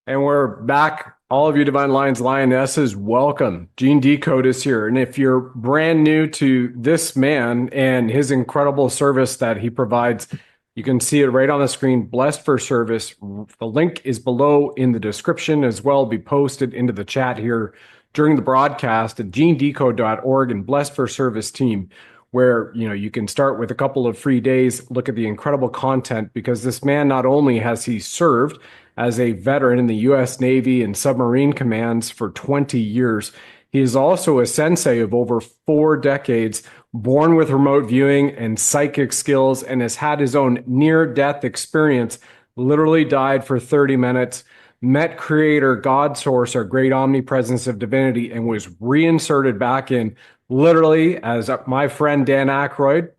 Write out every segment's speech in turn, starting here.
And we're back. All of you Divine Lions, Lionesses, welcome. Gene Decode is here. And if you're brand new to this man and his incredible service that he provides, you can see it right on the screen, Blessed for Service. The link is below in the description as well, be posted into the chat here during the broadcast at genedecode.org and Blessed for Service team, where you can start with a couple of free days, look at the incredible content, because this man, not only has he served as a veteran in the U.S. Navy and submarine commands for 20 years. He is also a sensei of over 4 decades, born with remote viewing and psychic skills, and has had his own near-death experience, literally died for 30 minutes, met Creator, God Source, our great omnipresence of divinity, and was reinserted back in, literally, as my friend Dan Aykroyd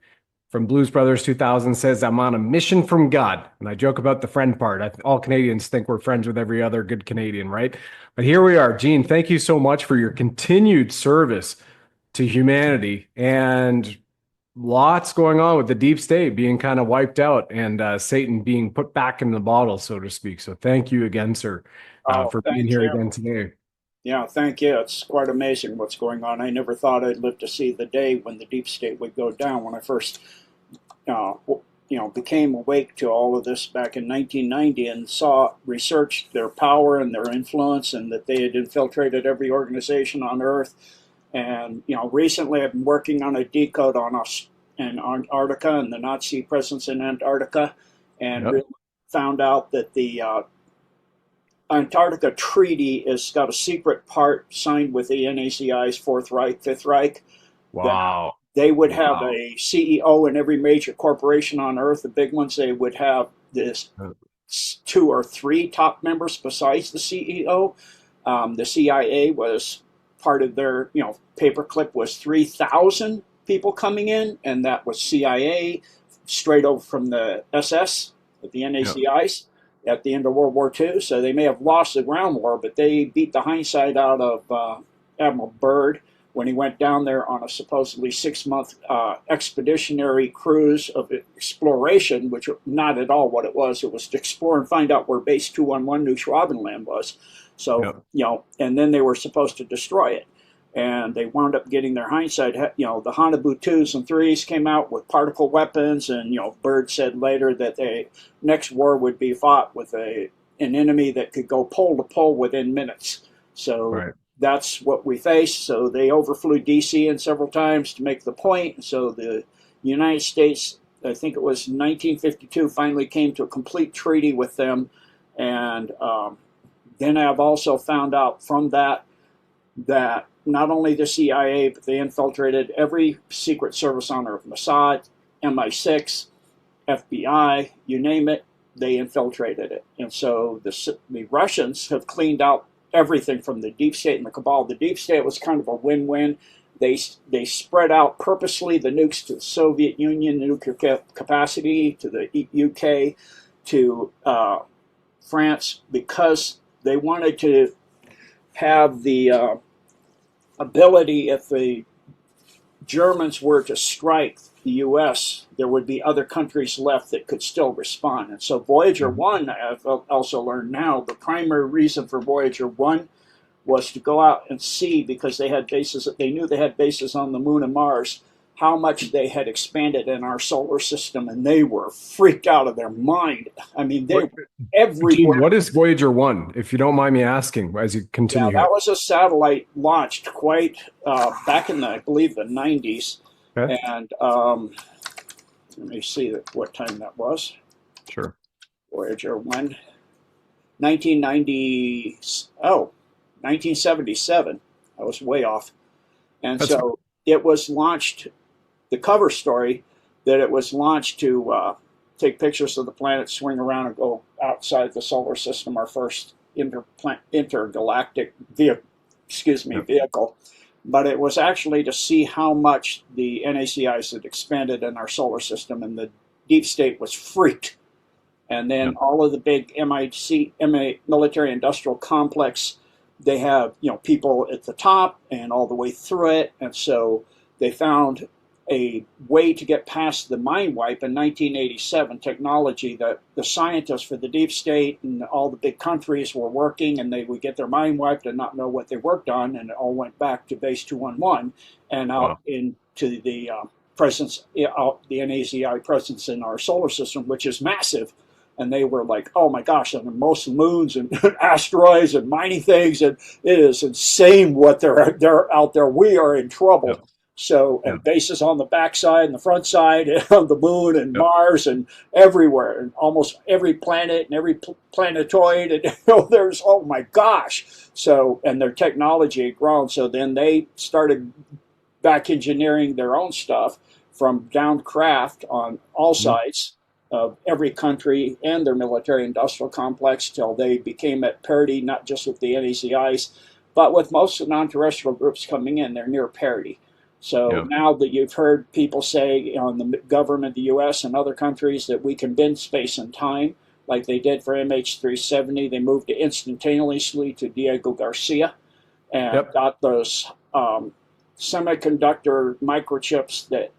from Blues Brothers 2000 says, I'm on a mission from God. And I joke about the friend part. All Canadians think we're friends with every other good Canadian, right? But here we are. Gene, thank you so much for your continued service to humanity. And lots going on with the deep state being kind of wiped out and Satan being put back in the bottle, so to speak. So thank you again, sir, Oh, for being thank here you. again today. Yeah, thank you. It's quite amazing what's going on. I never thought I'd live to see the day when the deep state would go down. When I first, uh, became awake to all of this back in 1990 and researched their power and their influence, and that they had infiltrated every organization on Earth. And recently I've been working on a decode on us in Antarctica and the Nazi presence in Antarctica, and Yep. really found out that the Antarctica Treaty has got a secret part signed with the NACI's Fourth Reich, Fifth Reich, that Wow. they would have Wow. a CEO in every major corporation on Earth. The big ones, they would have this 2 or 3 top members besides the CEO. The CIA was part of their, paperclip was 3,000 people coming in, and that was CIA straight over from the SS, the Yep. NACI's at the end of World War II. So they may have lost the ground war, but they beat the hindsight out of Admiral Byrd when he went down there on a supposedly 6-month expeditionary cruise of exploration, which was not at all what it was. It was to explore and find out where Base 211 New Schwabenland was. So, Yep. and then they were supposed to destroy it. And they wound up getting their hindsight. The Hanabu 2s and 3s came out with particle weapons, and Byrd said later that the next war would be fought with an enemy that could go pole to pole within minutes. So Right. that's what we face. So they overflew DC in several times to make the point. So the United States, I think it was 1952, finally came to a complete treaty with them. And then I've also found out from that not only the CIA, but they infiltrated every secret service on Earth, Mossad, MI6, FBI, you name it, they infiltrated it. And so the Russians have cleaned out everything from the deep state and the cabal. The deep state was kind of a win-win. They spread out purposely the nukes to the Soviet Union, the nuclear capacity, to the UK, to France, because they wanted to have the ability, if the Germans were to strike the U.S., there would be other countries left that could still respond. And so Voyager Mhm. 1, I've also learned now, the primary reason for Voyager 1 was to go out and see, because they had bases, they knew they had bases on the moon and Mars, how much they had expanded in our solar system, and they were freaked out of their mind. I mean, they What, were Gene, everywhere. what is Voyager 1, if you don't mind me asking, as you Yeah, continue that here? was a satellite launched quite back in the, I believe, the 90s. Okay. And let me see what time that was. Sure. Voyager 1, 1990, oh, 1977. I was way off. And That's so it was launched, the cover story, that it was launched to take pictures of the planet, swing around, and go outside the solar system, our first intergalactic yeah. vehicle. But it was actually to see how much the NACIs had expanded in our solar system, and the deep state was freaked. And Yeah. then all of the big military industrial complex, they have people at the top and all the way through it, and so they found a way to get past the mind wipe in 1987 technology that the scientists for the deep state and all the big countries were working, and they would get their mind wiped and not know what they worked on, and it all went back to base 211 and out Wow. into the presence, out the NAZI presence in our solar system, which is massive. And they were like, "Oh my gosh!" And most moons and asteroids and mining things, and it is insane what they're out there. We are in trouble. Yep. So, Yep. and bases on the backside and the front side, and on the moon and Yep. Mars and everywhere, and almost every planet and every planetoid, and there's, oh my gosh. So, and their technology had grown. So then they started back engineering their own stuff from downed craft on all Mhm. sides of every country and their military industrial complex till they became at parity, not just with the NACIs, but with most of the non-terrestrial groups coming in, they're near parity. So Yeah. now that you've heard people say on the government, the US and other countries, that we can bend space and time, like they did for MH370, they moved it instantaneously to Diego Garcia and Yep. got those semiconductor microchips that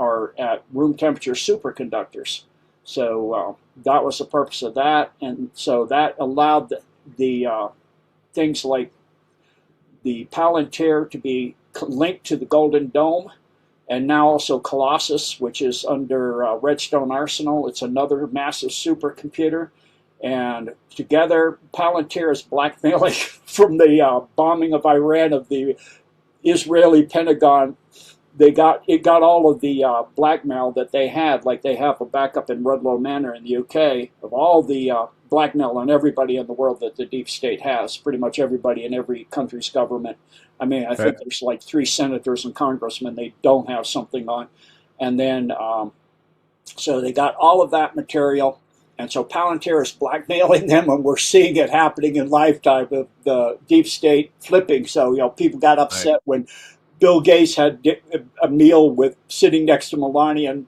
are at room temperature superconductors. So that was the purpose of that, and so that allowed the things like the Palantir to be linked to the Golden Dome, and now also Colossus, which is under Redstone Arsenal. It's another massive supercomputer. And together, Palantir is blackmailing from the bombing of Iran of the Israeli Pentagon. It got all of the blackmail that they had, like they have a backup in Rudlow Manor in the UK of all the blackmail on everybody in the world that the deep state has. Pretty much everybody in every country's government. I mean, I Right. think there's like 3 senators and congressmen they don't have something on, and then so they got all of that material. And so Palantir is blackmailing them, and we're seeing it happening in lifetime of the deep state flipping. So, people got Right. upset when Bill Gates had a meal with sitting next to Melania and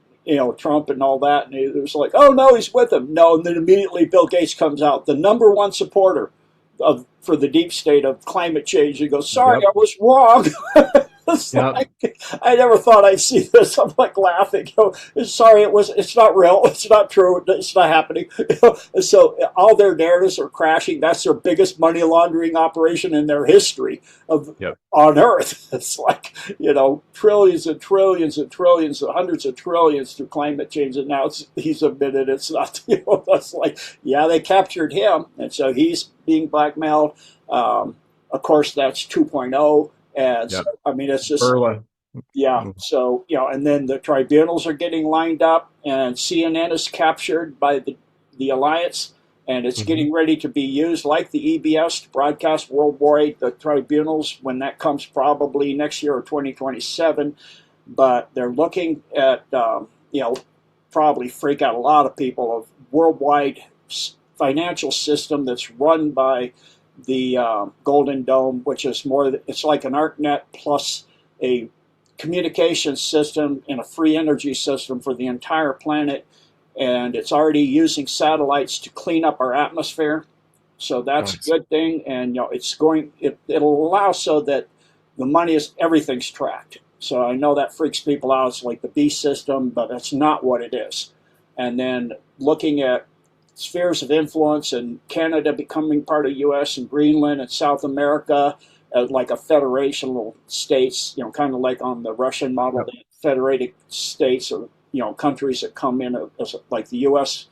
Trump and all that, and it was like, oh no, he's with him. No, and then immediately Bill Gates comes out, the number one supporter of for the deep state of climate change. He goes, sorry, Yep. I was wrong. It's Yep. like, I never thought I'd see this. I'm like laughing. Sorry, it's not real. It's not true. It's not happening. So all their narratives are crashing. That's their biggest money laundering operation in their history of Yep. on Earth. It's like, trillions and trillions and trillions, hundreds of trillions through climate change. And now he's admitted it's not, that's like, yeah, they captured him. And so he's being blackmailed. Of course, that's 2.0. And so, Yep. I mean, it's just, Berla. yeah. So, and then the tribunals are getting lined up, and CNN is captured by the alliance, and it's Mhm. getting ready to be used like the EBS to broadcast worldwide the tribunals when that comes probably next year or 2027. But they're looking at, probably freak out a lot of people of worldwide financial system that's run by the Golden Dome, which is it's like an ArcNet plus a communication system and a free energy system for the entire planet. And it's already using satellites to clean up our atmosphere. So that's a Nice. good thing. And, it'll allow so that the money everything's tracked. So I know that freaks people out. It's like the beast system, but that's not what it is. And then looking at spheres of influence and Canada becoming part of U.S. and Greenland and South America as like a federational states, kind of like on the Russian model, Yep. the federated states or countries that come in as like the U.S.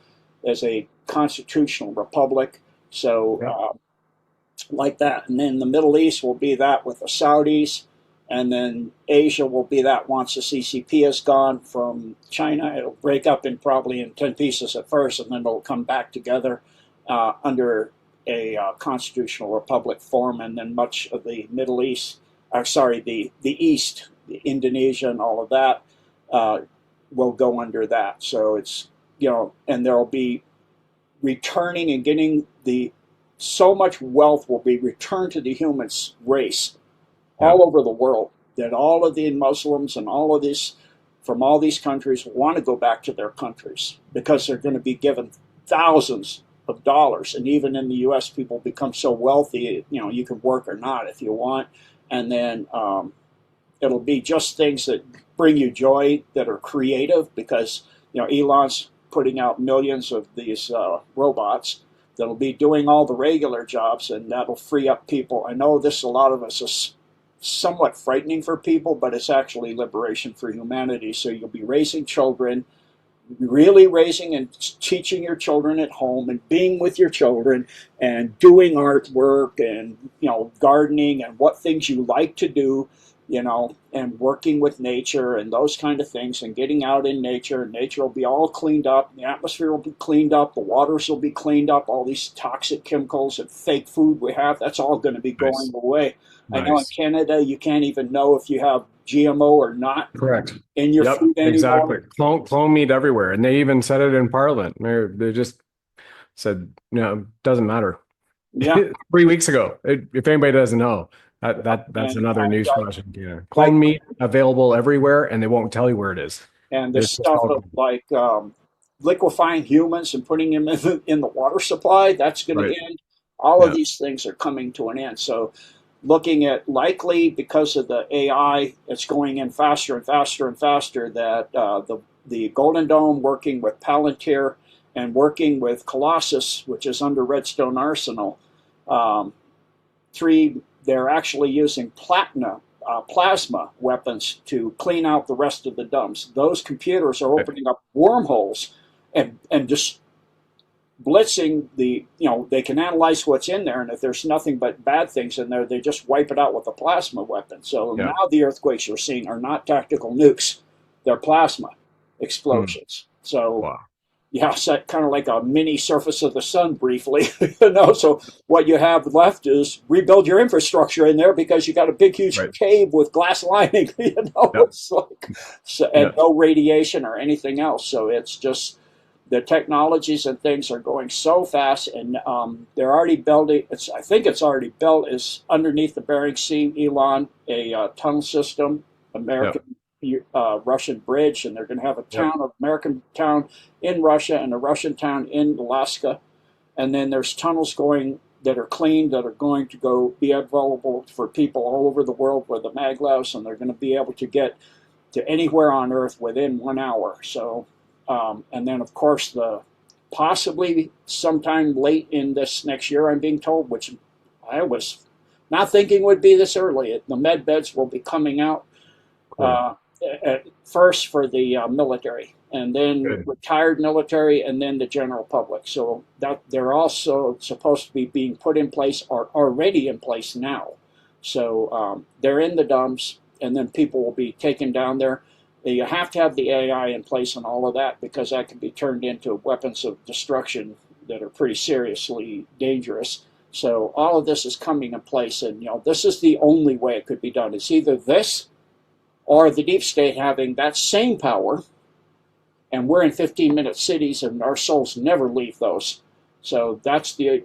as a constitutional republic. So Yep. like that, and then the Middle East will be that with the Saudis. And then Asia will be that once the CCP is gone from China. It'll break up probably in 10 pieces at first, and then it'll come back together under a constitutional republic form. And then much of the Middle East, the East, the Indonesia and all of that will go under that. So it's, and there'll be returning and getting so much wealth will be returned to the human race all Yep. over the world, that all of the Muslims and all of this from all these countries want to go back to their countries because they're going to be given thousands of dollars. And even in the U.S., people become so wealthy, you can work or not if you want. And then it'll be just things that bring you joy, that are creative, because Elon's putting out millions of these robots that'll be doing all the regular jobs, and that'll free up people. I know this, a lot of us, is somewhat frightening for people, but it's actually liberation for humanity. So you'll be raising children, really raising and teaching your children at home, and being with your children, and doing artwork, and gardening, and what things you like to do, and working with nature and those kind of things, and getting out in nature. And nature will be all cleaned up, the atmosphere will be cleaned up, the waters will be cleaned up, all these toxic chemicals and fake food we have, that's all going to be going Nice. away. I know in Nice. Canada you can't even know if you have GMO or not Correct. in your Yep, food exactly. anymore. Clone meat everywhere. And they even said it in Parliament. They just said, doesn't matter. Yeah. 3 weeks ago. If anybody doesn't know, that's And another news flash. like Clone meat available everywhere, and they won't tell you where it is. and this It's just stuff of all like liquefying humans and putting them in the water supply, that's going to right. end. All of Yeah. these things are coming to an end. So looking at, likely because of the AI, it's going in faster and faster and faster, that the Golden Dome, working with Palantir and working with Colossus, which is under Redstone Arsenal, um, they're actually using plasma weapons to clean out the rest of the dumps. Those computers are opening up wormholes and just blitzing they can analyze what's in there, and if there's nothing but bad things in there, they just wipe it out with a plasma weapon. So Yeah. now the earthquakes you're seeing are not tactical nukes, they're plasma Hmm. explosions. So Wow. yeah, set kind of like a mini surface of the sun briefly. So what you have left is rebuild your infrastructure in there, because you got a big, huge Right. cave with glass lining. Yep. It's like, so, and Yep. no radiation or anything else. So it's just, the technologies and things are going so fast, and they're already building. I think it's already built. Is underneath the Bering Sea, Elon, a tunnel system, Yep. American Russian bridge, and they're going to have a Yep. town, of American town in Russia, and a Russian town in Alaska. And then there's tunnels going that are clean, that are going to go be available for people all over the world where the maglevs, and they're going to be able to get to anywhere on Earth within 1 hour. So, and then of course possibly sometime late in this next year, I'm being told, which I was not thinking would be this early. The med beds will be coming out Cool. at first for the military, and then Good. retired military, and then the general public. So that they're also supposed to be being put in place, or already in place now. So they're in the dumps, and then people will be taken down there. You have to have the AI in place and all of that, because that can be turned into weapons of destruction that are pretty seriously dangerous. So all of this is coming in place, and this is the only way it could be done. It's either this or the deep state having that same power, and we're in 15-minute cities, and our souls never leave those. So that's the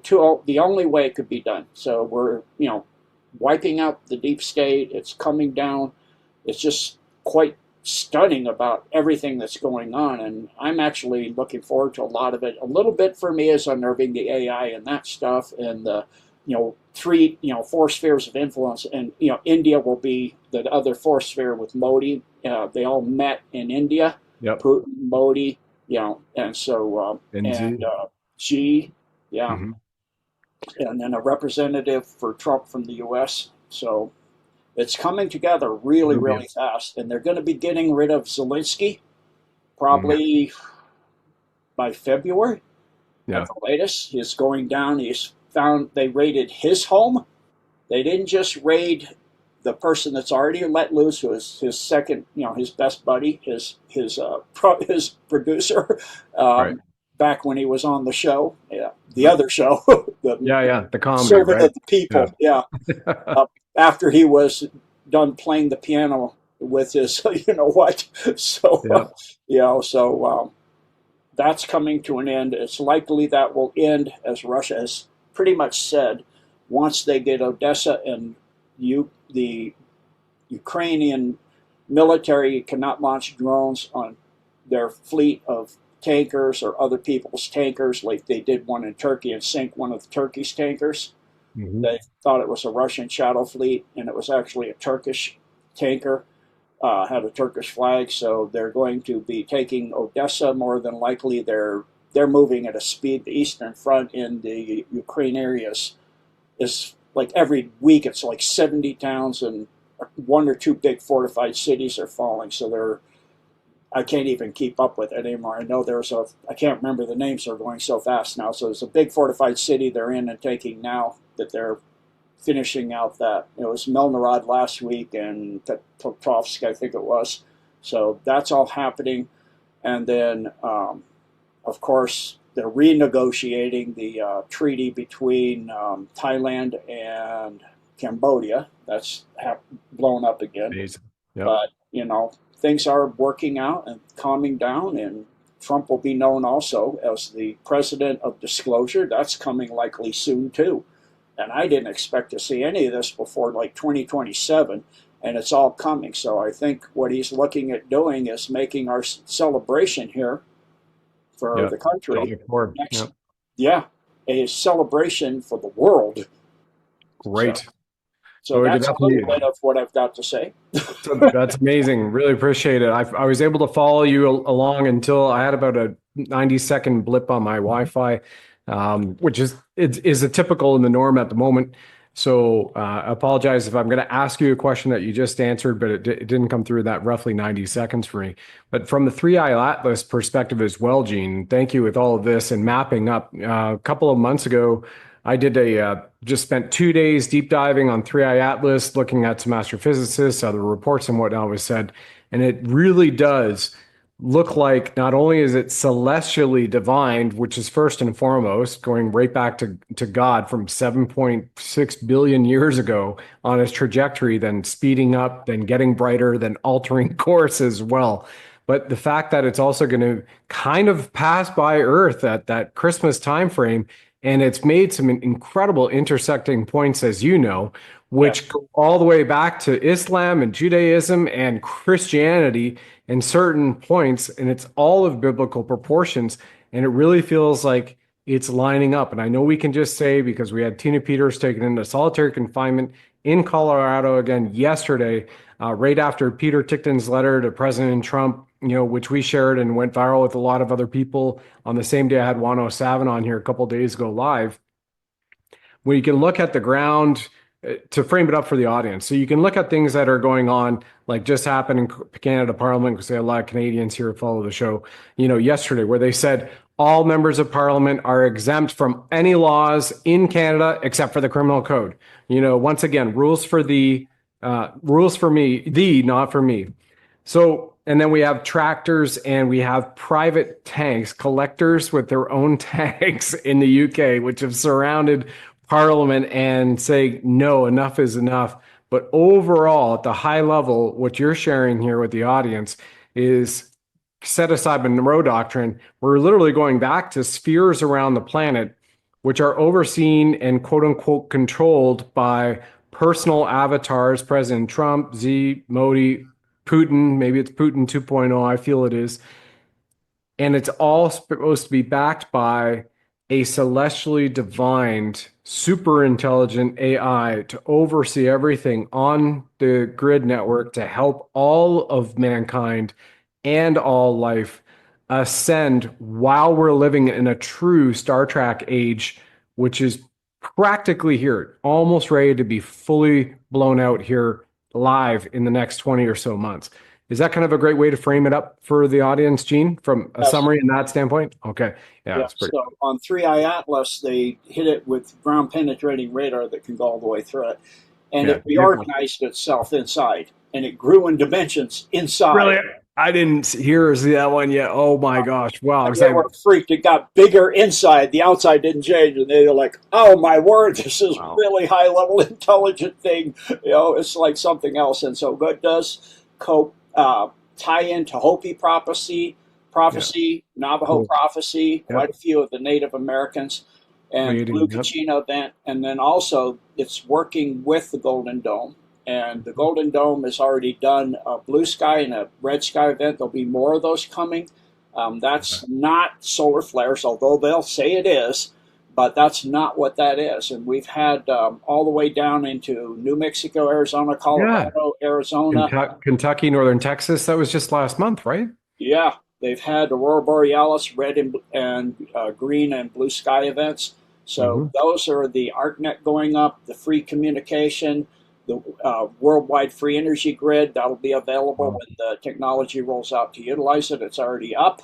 only way it could be done. So we're wiping out the deep state. It's coming down. It's just quite stunning about everything that's going on, and I'm actually looking forward to a lot of it. A little bit for me is unnerving, the AI and that stuff, and the four spheres of influence. And India will be the other fourth sphere with Modi. They all met in India, Yep. Putin, Modi, and so NZ. Xi, yeah, Hmm. and then a representative for Trump from the U.S. So it's coming together really, Rubio. really fast, and they're going to be getting rid of Zelensky Mhm. probably by February at Yeah. the latest. He's going down. They raided his home. They didn't just raid the person that's already let loose, who is his second, his best buddy, his producer, Right. um, back when he was on the show, the other show, the Yeah. Yeah. The comedy, servant right? of the Yeah. people, yeah. Uh, After he was done playing the piano with his, what, so Yeah. that's coming to an end. It's likely that will end, as Russia has pretty much said, once they get Odessa, and the Ukrainian military cannot launch drones on their fleet of tankers or other people's tankers, like they did one in Turkey and sank one of Turkey's tankers. Hmm. They thought it was a Russian shadow fleet, and it was actually a Turkish tanker. had a Turkish flag, so they're going to be taking Odessa. More than likely, they're moving at a speed. The Eastern Front in the Ukraine areas is like every week it's like 70 towns and one or two big fortified cities are falling. So I can't even keep up with it anymore. I know I can't remember the names, they're going so fast now. So there's a big fortified city they're in and taking now that they're finishing out that. It was Melnorod last week and Petrovsk, I think it was. So that's all happening. And then, of course, they're renegotiating the treaty between Thailand and Cambodia. That's blown up again. Amazing. Yep. But, things are working out and calming down, and Trump will be known also as the president of disclosure. That's coming likely soon, too. And I didn't expect to see any of this before like 2027, and it's all coming. So I think what he's looking at doing is making our celebration here for the country next, Yep. yeah, a celebration for the world. Great. So that's a little bit of what I've got to say. That's amazing. Really appreciate it. I was able to follow you along until I had about a 90-second blip on my Wi-Fi, which is a typical in the norm at the moment. So I apologize if I'm going to ask you a question that you just answered, but it didn't come through that roughly 90 seconds for me. But from the Three Eye Atlas perspective as well, Gene, thank you with all of this and mapping up. A couple of months ago, I did just spent 2 days deep diving on Three Eye Atlas, looking at some astrophysicists, other reports and whatnot was said. And it really does look like not only is it celestially divined, which is first and foremost, going right back to God from 7.6 billion years ago on his trajectory, then speeding up, then getting brighter, then altering course as well. But the fact that it's also going to kind of pass by Earth at that Christmas timeframe, and it's made some incredible intersecting points, as you know, which go all the way back to Islam and Judaism and Christianity in certain points, and it's all of biblical proportions. And it really feels like it's lining up. And I know we can just say, because we had Tina Peters taken into solitary confinement in Colorado again yesterday, right after Peter Tickton's letter to President Trump, which we shared and went viral with a lot of other people. On the same day, I had Juan O'Savin on here a couple of days ago live, where you can look at the ground to frame it up for the audience. So you can look at things that are going on, like just happened in Canada Parliament, because they have a lot of Canadians here who follow the show, yesterday, where they said all members of Parliament are exempt from any laws in Canada except for the criminal code. Once again, rules for me, not for me. So, and then we have tractors and we have private tanks, collectors with their own tanks in the UK, which have surrounded Parliament and say, no, enough is enough. But overall, at the high level, what you're sharing here with the audience is set aside by Monroe Doctrine. We're literally going back to spheres around the planet, which are overseen and quote unquote controlled by personal avatars, President Trump, Xi, Modi, Putin, maybe it's Putin 2.0, I feel it is. And it's all supposed to be backed by a celestially divined, super intelligent AI to oversee everything on the grid network to help all of mankind and all life ascend while we're living in a true Star Trek age, which is practically here, almost ready to be fully blown out here live in the next 20 or so months. Is that kind of a great way to frame it up for the audience, Gene, from a summary in that standpoint? Okay. Yeah, that's pretty so on Three Eye Atlas, they hit it with ground penetrating radar that can go all the way through it. And it reorganized itself inside, and it grew in dimensions inside. Really? I didn't hear or see that one yet. Oh my gosh. Wow. They were freaked. It got bigger inside. The outside didn't change. And they were like, oh my word, this is really high level intelligent thing. It's like something else. And so what does tie into Hopi prophecy, Navajo prophecy, quite a few of the Native Americans, and Blue Kachina event. And then also it's working with the Golden Dome. And the Golden Dome has already done a blue sky and a red sky event. There'll be more of those coming. That's not solar flares, although they'll say it is. but that's not what that is. And we've had all the way down into New Mexico, Arizona, Yeah. Colorado, Arizona. Kentucky, Northern Texas. That was just last month, right? Yeah, they've had Aurora Borealis, red and green and blue sky events. So Hmm. those are the ArcNet going up, the free communication, the worldwide free energy grid that'll be available Wow. when the technology rolls out to utilize it. It's already up,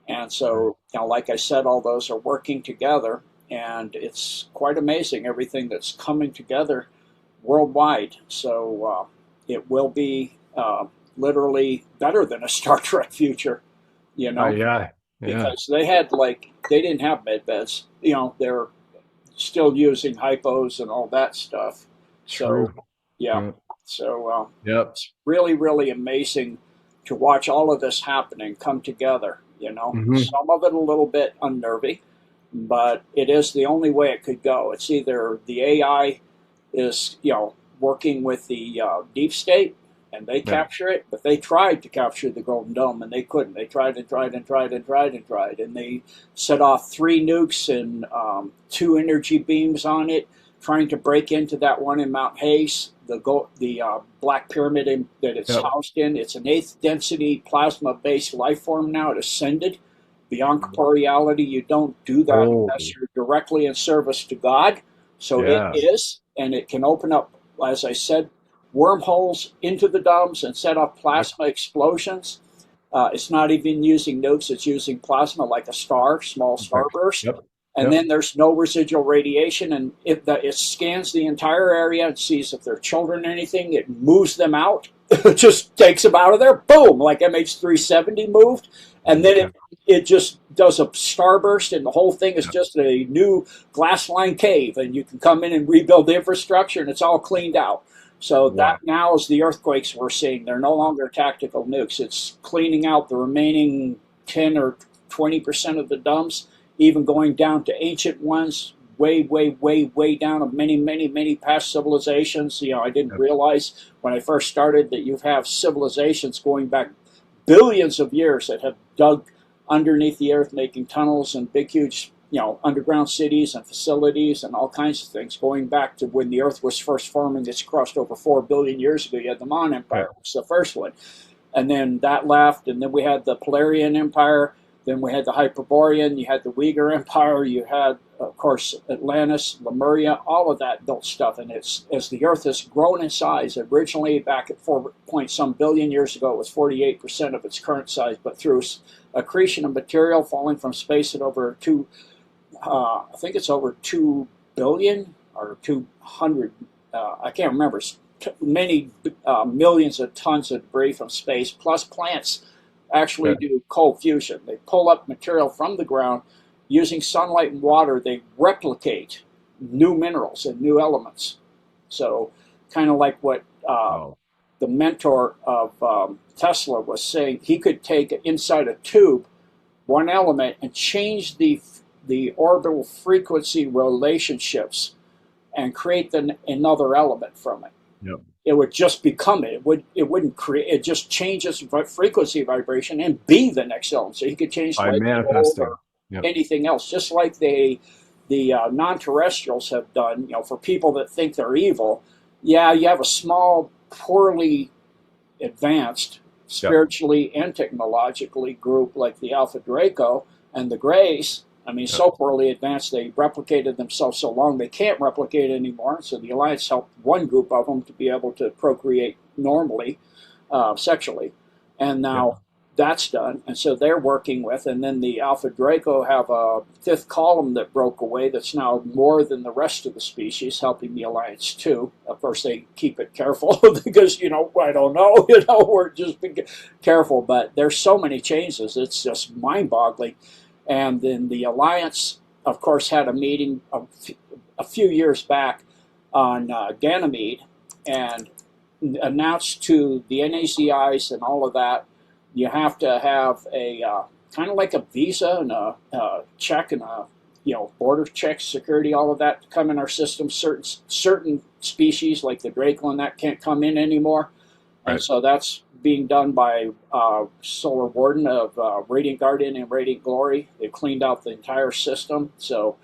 and so like I said, all those are working together, and it's quite amazing everything that's coming together worldwide. So it will be literally better than a Star Trek future, you know, Yeah. Yeah. because they didn't have med beds. They're still using hypos and all that stuff. So True. yeah, Yeah. so Yep. it's really really amazing to watch all of this happening come together. Hmm. Some of it a little bit unnerving, but it is the only way it could go. It's either the AI is working with the deep state and they Yeah. capture it, but they tried to capture the Golden Dome and they couldn't. They tried and tried and tried and tried and tried, and they set off three nukes and two energy beams on it, trying to break into that one in Mount Hayes, the black pyramid that it's Yep. housed in. It's an eighth density plasma based life form now. It ascended beyond corporeality. You don't do that Oh, unless you're directly in service to God. So it yeah. is, and it can open up, as I said, wormholes into the domes and set off Yep. plasma explosions. It's not even using nukes, it's using plasma like a small Right. starburst. Yep. And Yep. then there's no residual radiation, and it scans the entire area and sees if there are children or anything. It moves them out. It just takes them out of there. Boom, like MH370 moved, and then Yeah. it just does a starburst, and the whole thing is Yep. just a new glass line cave, and you can come in and rebuild the infrastructure, and it's all cleaned out. So that Wow. now is the earthquakes we're seeing. They're no longer tactical nukes. It's cleaning out the remaining 10 or 20% of the dumps, even going down to ancient ones, way, way, way, way down of many, many, many past civilizations. I didn't Yep. realize when I first started that you have civilizations going back billions of years that have dug underneath the earth, making tunnels and big, huge, underground cities and facilities and all kinds of things, going back to when the earth was first forming its crust over 4 billion years ago. You had the Mon Okay. Empire, was the first one. And then that left, and then we had the Polarian Empire, then we had the Hyperborean, you had the Uyghur Empire, you had, of course, Atlantis, Lemuria, all of that built stuff. And it's as the Earth has grown in size, originally back at 4 point some billion years ago, it was 48% of its current size, but through accretion of material falling from space at over I think it's over 2 billion or 200, I can't remember, many millions of tons of debris from space, plus plants actually Okay. do cold fusion. They pull up material from the ground using sunlight and water. They replicate new minerals and new elements. So, kind of like what Wow. the mentor of Tesla was saying, he could take inside a tube one element and change the orbital frequency relationships and create another element from it. Yep. It would just become it. It wouldn't create. It just changes frequency vibration and be the next element. So he could change By light to gold or manifesting. Yep. anything else, just like the non-terrestrials have done. For people that think they're evil, yeah, you have a small, poorly advanced Yep. spiritually and technologically group like the Alpha Draco and the Greys. I mean, Yep. so poorly advanced they replicated themselves so long they can't replicate anymore. So the Alliance helped one group of them to be able to procreate normally, sexually, and Yep. now that's done. And so they're working with, and then the Alpha Draco have a fifth column that broke away that's now more than the rest of the species, helping the Alliance too. Of course, they keep it careful because, I don't know, we're just being careful, but there's so many changes. It's just mind boggling. And then the Alliance, of course, had a meeting a few years back on Ganymede and announced to the NACIs and all of that, you have to have a kind of like a visa and a check and a border checks, security, all of that to come in our system. Certain species like the Draco and that can't come in anymore, and Right. so that's being done by Solar Warden of Radiant Guardian and Radiant Glory. They've cleaned out the entire system, so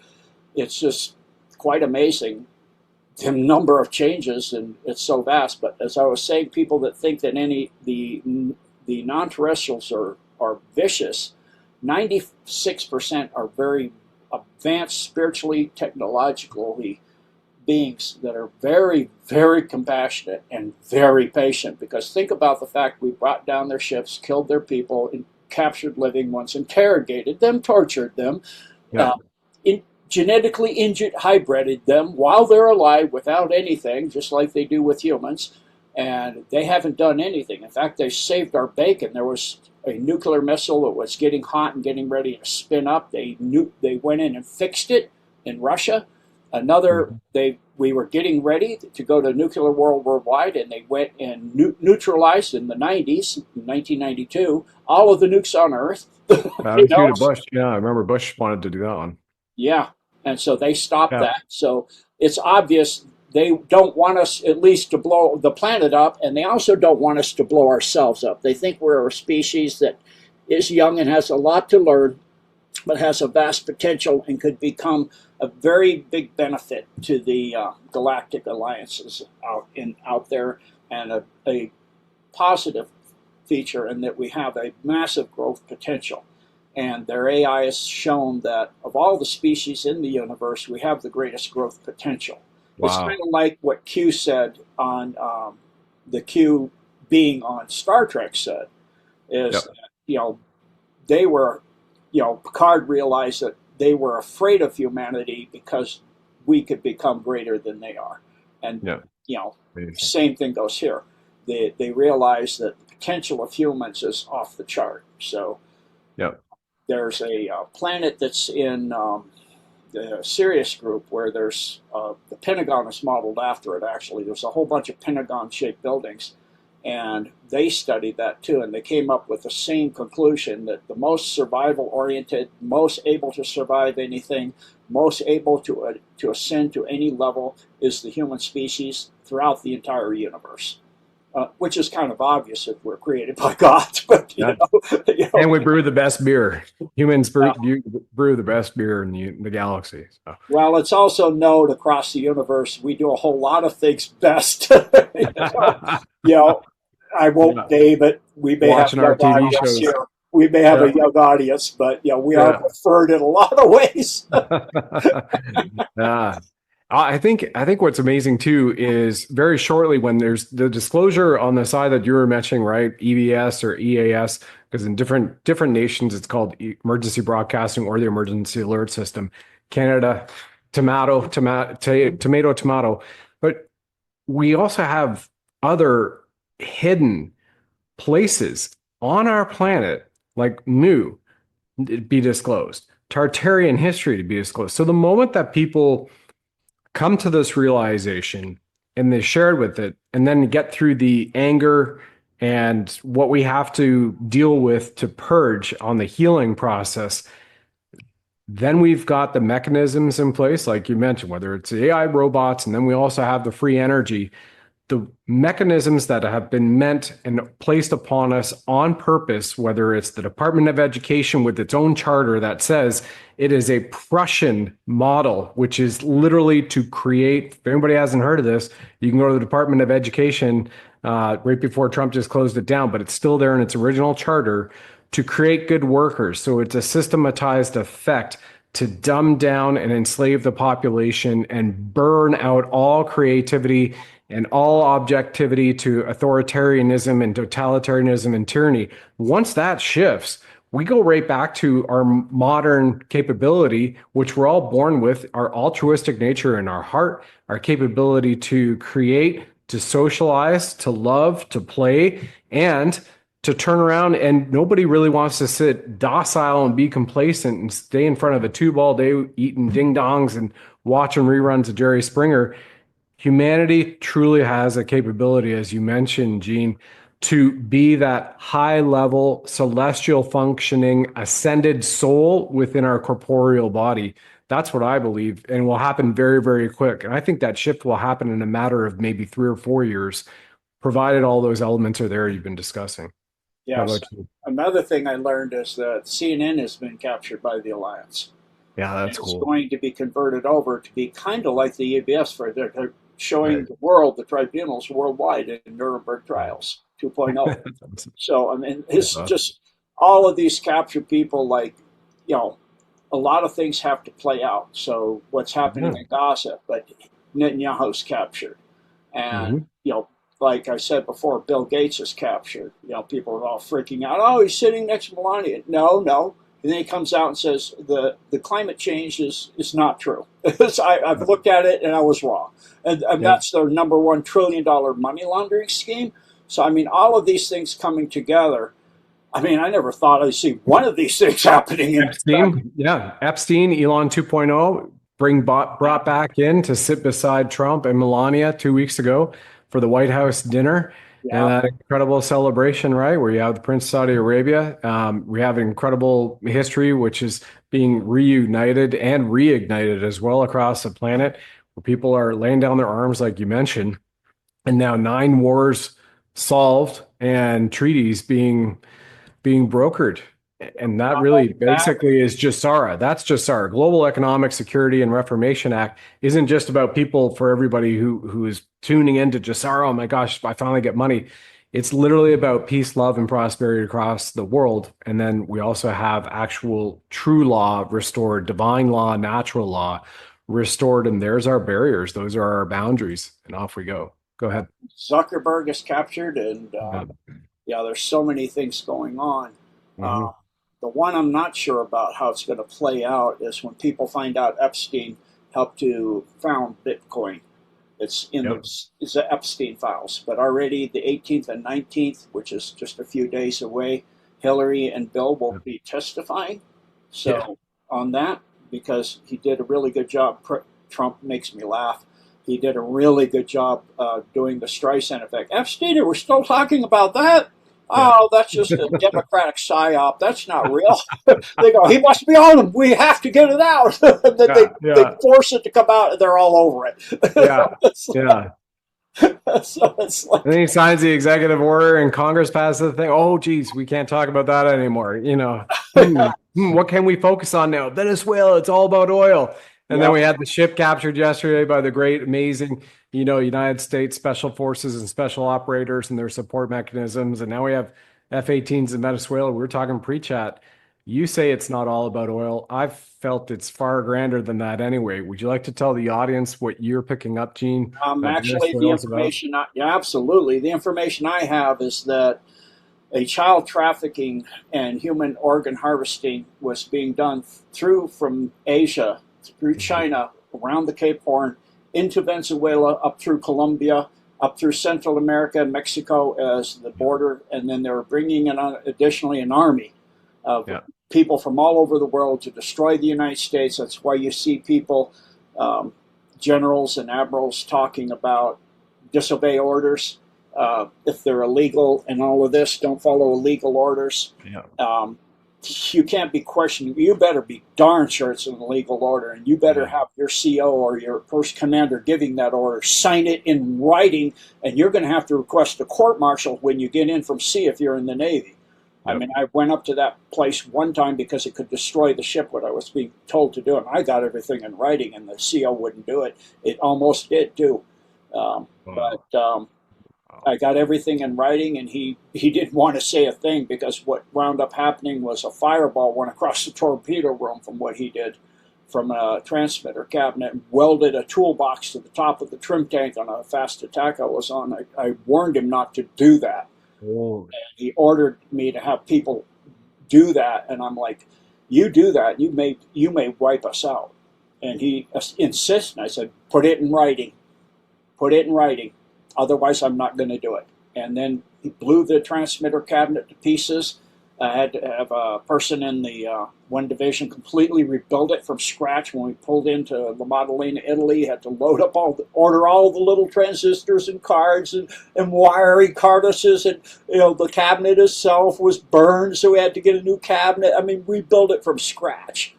it's just quite amazing the number of changes, and it's so vast. But as I was saying, people that think that the non-terrestrials are vicious, 96% are very advanced spiritually, technologically beings that are very, very compassionate and very patient. Because think about the fact we brought down their ships, killed their people, and captured living ones, interrogated them, tortured them, Yeah. uh, in, genetically injured, hybrided them while they're alive without anything, just like they do with humans. And they haven't done anything. In fact, they saved our bacon. There was a nuclear missile that was getting hot and getting ready to spin up. They went in and fixed it in Russia. Another, Mhm. we were getting ready to go to nuclear war worldwide, and they went and neutralized in the 90s, 1992, all of the nukes on Earth. That you was due know, to Bush. Yeah, I remember Bush wanted to do that one. yeah, and so they stopped Yeah. that. So it's obvious they don't want us at least to blow the planet up, and they also don't want us to blow ourselves up. They think we're a species that is young and has a lot to learn, but has a vast potential and could become a very big benefit to the galactic alliances out there, and a positive feature in that we have a massive growth potential. And their AI has shown that of all the species in the universe, we have the greatest growth potential. It's kind Wow. of like what Q said on the Q being on Star Trek said, is Yep. that, they were, Picard realized that they were afraid of humanity because we could become greater than they are. And, Yeah. you know, Amazing. same thing goes here. They realized that the potential of humans is off the chart. So Yep. there's a planet that's in the Sirius group where there's the Pentagon is modeled after it, actually. There's a whole bunch of Pentagon shaped buildings. And they studied that too, and they came up with the same conclusion that the most survival oriented, most able to survive anything, most able to ascend to any level is the human species throughout the entire universe. Which is kind of obvious if we're created by God, but Yeah. you And know, we brew the best beer. Humans uh, brew the best beer in the galaxy. So. well, it's also known across the universe we do a whole lot of things best. You know, I won't Yeah. name it. We may have Watching our young TV audience shows. here. We may have Yeah. a young audience, but we are Yeah. preferred in a lot of ways. Yeah. I think what's amazing too is very shortly when there's the disclosure on the side that you were mentioning, right? EBS or EAS, because in different nations it's called emergency broadcasting or the emergency alert system. Canada, tomato. But we also have other hidden places on our planet, like Mu, be disclosed, Tartarian history to be disclosed. So the moment that people come to this realization and they share it with it, and then get through the anger and what we have to deal with to purge on the healing process, then we've got the mechanisms in place, like you mentioned, whether it's AI robots, and then we also have the free energy, the mechanisms that have been meant and placed upon us on purpose, whether it's the Department of Education with its own charter that says it is a Prussian model, which is literally to create, if anybody hasn't heard of this, you can go to the Department of Education right before Trump just closed it down, but it's still there in its original charter to create good workers. So it's a systematized effect to dumb down and enslave the population and burn out all creativity and all objectivity to authoritarianism and totalitarianism and tyranny. Once that shifts, we go right back to our modern capability, which we're all born with, our altruistic nature in our heart, our capability to create, to socialize, to love, to play, and to turn around. And nobody really wants to sit docile and be complacent and stay in front of a tube all day eating ding dongs and watching reruns of Jerry Springer. Humanity truly has a capability, as you mentioned, Gene, to be that high level celestial functioning ascended soul within our corporeal body. That's what I believe, and will happen very, very quick. And I think that shift will happen in a matter of maybe 3 or 4 years, provided all those elements are there you've been discussing. How Yes. about you? Another thing I learned is that CNN has been captured by the Alliance. Yeah, And that's it's cool. going to be converted over to be kind of like the EBS for they're showing Right. the world, the tribunals worldwide in Nuremberg trials 2.0. That's awesome. So I mean, That's it's awesome. just all of these captured people. Like, you know, a lot of things have to play out. So what's happening Yeah. in Gaza, but Netanyahu's captured, and Hmm. you know, like I said before, Bill Gates is captured. You know, people are all freaking out. Oh, he's sitting next to Melania. No, no. And then he comes out and says the climate change is not true. I've looked at it and I was wrong. And Yep. that's their number $1 trillion money laundering scheme. So I mean, all of these things coming together. I mean, I never thought I'd see one of these things happening in back. Epstein, yeah, Epstein, Elon 2.0, brought back in to sit beside Trump and Melania 2 weeks ago for the White House dinner and Yeah, that incredible celebration, right? Where you have the Prince of Saudi Arabia. We have an incredible history, which is being reunited and reignited as well across the planet, where people are laying down their arms, like you mentioned, and now 9 wars solved and treaties being brokered. And that really that basically is JASARA. That's JASARA. Global Economic Security and Reformation Act isn't just about people for everybody who is tuning into JASARA. Oh my gosh, I finally get money. It's literally about peace, love, and prosperity across the world. And then we also have actual true law restored, divine law, natural law restored. And there's our barriers. Those are our boundaries. And off we go. Go ahead. Zuckerberg is captured, and Yeah. yeah, there's so many things going on. Hmm. Uh, the one I'm not sure about how it's going to play out is when people find out Epstein helped to found Bitcoin. It's in the Yep. it's the Epstein files, but already the 18th and 19th, which is just a few days away, Hillary and Bill will be testifying. Yeah. So on that, because he did a really good job. Trump makes me laugh. He did a really good job doing the Streisand effect. Epstein, we're still talking about that. Yeah. Oh, that's just a Democratic psyop. That's not real. They go, he must be on them. We have to get it out. Then Yeah. they Yeah. force it to come out, and they're all over it. Yeah. Yeah. So it's And then like, he signs the executive order and Congress passes the thing. Oh, geez, we can't talk about that anymore. What can we focus on now? Venezuela, it's all about oil. And then yeah, we had the ship captured yesterday by the great, amazing, United States Special Forces and special operators and their support mechanisms. And now we have F-18s in Venezuela. We're talking pre-chat. You say it's not all about oil. I've felt it's far grander than that anyway. Would you like to tell the audience what you're picking up, Gene, that actually, the Venezuela is about? information, yeah, absolutely. The information I have is that a child trafficking and human organ harvesting was being done through from Asia, through Mhm. China, around the Cape Horn, into Venezuela, up through Colombia, up through Central America, Mexico as the Yeah. border, and then they were bringing in additionally an army of Yeah. people from all over the world to destroy the United States. That's why you see people, um, generals and admirals, talking about disobey orders. If they're illegal and all of this, don't follow illegal orders. Yeah. Um, you can't be questioning. You better be darn sure it's an illegal order, and you better Yeah. have your CO or your first commander giving that order sign it in writing, and you're going to have to request a court martial when you get in from sea if you're in the Navy. I Yep. mean, I went up to that place one time because it could destroy the ship, what I was being told to do, and I got everything in writing, and the CO wouldn't do it. It almost did too. Wow. But Wow. I got everything in writing, and he didn't want to say a thing because what wound up happening was a fireball went across the torpedo room from what he did from a transmitter cabinet and welded a toolbox to the top of the trim tank on a fast attack I was on. I warned him not to do that. Holy. He ordered me to have people do that, and I'm like, you do that, you may wipe us out. And he insists, and I said, put it in writing. Put it in writing. Otherwise, I'm not going to do it. And then he blew the transmitter cabinet to pieces. I had to have a person in the one division completely rebuild it from scratch. When we pulled into La Maddalena, Italy, had to order all the little transistors and cards and wiring harnesses, and the cabinet itself was burned, so we had to get a new cabinet. I mean, rebuild it from scratch.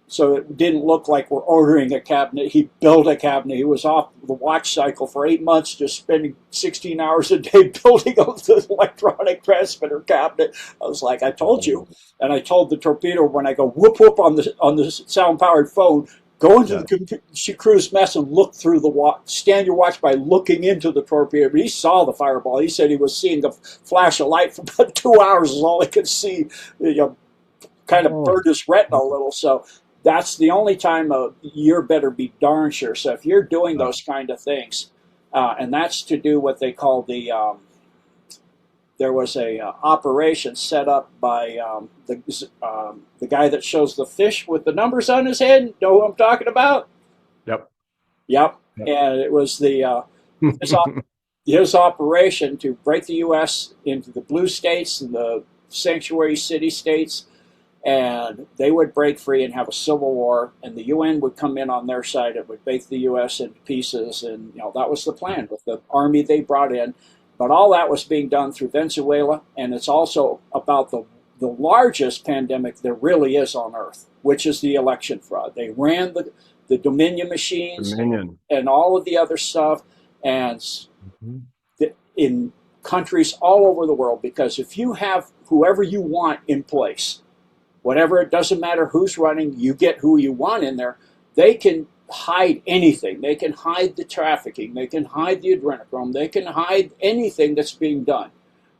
so it didn't look like we're ordering a cabinet. He built a cabinet. He was off the watch cycle for 8 months, just spending 16 hours a day building up the electronic transmitter cabinet. I was like, I told you. And I told the torpedo when I go whoop whoop on the sound powered phone, go into Yeah. the cruise mess and look through the watch. Stand your watch by looking into the torpedo. But he saw the fireball. He said he was seeing the flash of light for about 2 hours. Is all he could see. You know, kind of burned his retina a little. So that's the only time you better be darn sure. So if you're doing those kind of things, and that's to do what they call there was a operation set up by the guy that shows the fish with the numbers on his head. Know who I'm talking about? Yep. Yep. Yep. And it was his, his operation to break the U.S. into the blue states and the sanctuary city states, and they would break free and have a civil war, and the UN would come in on their side. It would break the U.S. into pieces, and that was the plan with the army they brought in. But all that was being done through Venezuela, and it's also about the largest pandemic there really is on Earth, which is the election fraud. They ran the Dominion machines Dominion. and all of the other stuff, and Mhm. in countries all over the world, because if you have whoever you want in place, whatever, it doesn't matter who's running, you get who you want in there, they can hide anything. They can hide the trafficking. They can hide the adrenochrome. They can hide anything that's being done.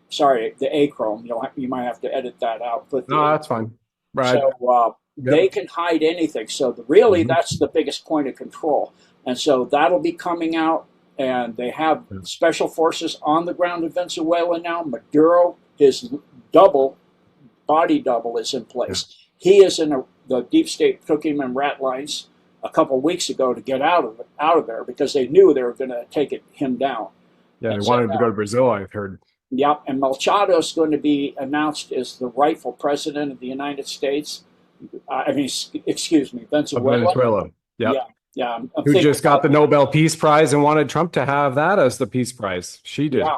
Sorry, the achrome. You might have to edit that out. But No, that's fine. Right. so they Yep. can hide anything. So really, Mhm. that's the biggest point of control. And so that'll be coming out. And they have Yeah. special forces on the ground in Venezuela now. Maduro, his double, body double, is in Yeah. place. He is in the deep state took him in rat lines a couple of weeks ago to get out of there because they knew they were going to take him down. Yeah, they And so wanted to go to Brazil, I've heard. yep, and Machado is going to be announced as the rightful president of the United States. I mean, excuse me, Of Venezuela. Venezuela. Yeah, Yep. yeah. I'm Who thinking just got the Nobel Peace Prize and wanted Trump to have that as the Peace Prize. She did. yeah,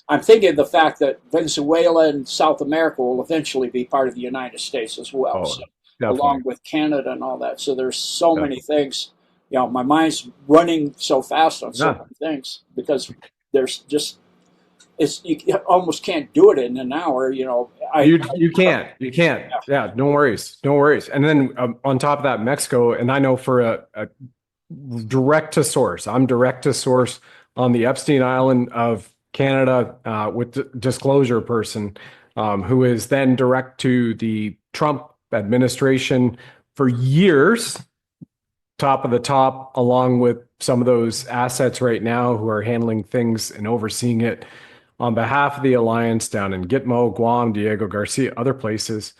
I'm thinking the fact that Venezuela and South America will eventually be part of the United States as well, Oh, so, definitely. along with Canada and all that. So there's so many Definitely. things. My mind's running so fast on so Yeah. many things because there's just you almost can't do it in an hour. You can't. Yeah, Yeah, no worries. No worries. And then on top of that, Mexico, and I know for a direct to source, I'm direct to source on the Epstein Island of Canada with the disclosure person who is then direct to the Trump administration for years, top of the top, along with some of those assets right now who are handling things and overseeing it on behalf of the alliance down in Gitmo, Guam, Diego Garcia, other places,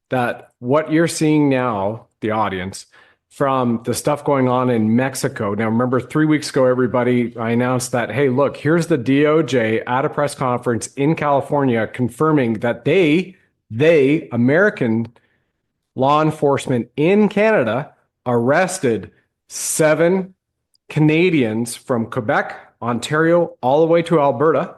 that what you're seeing now, the audience, from the stuff going on in Mexico. Now, remember 3 weeks ago, everybody, I announced that, hey, look, here's the DOJ at a press conference in California confirming that American law enforcement in Canada arrested 7 Canadians from Quebec, Ontario, all the way to Alberta.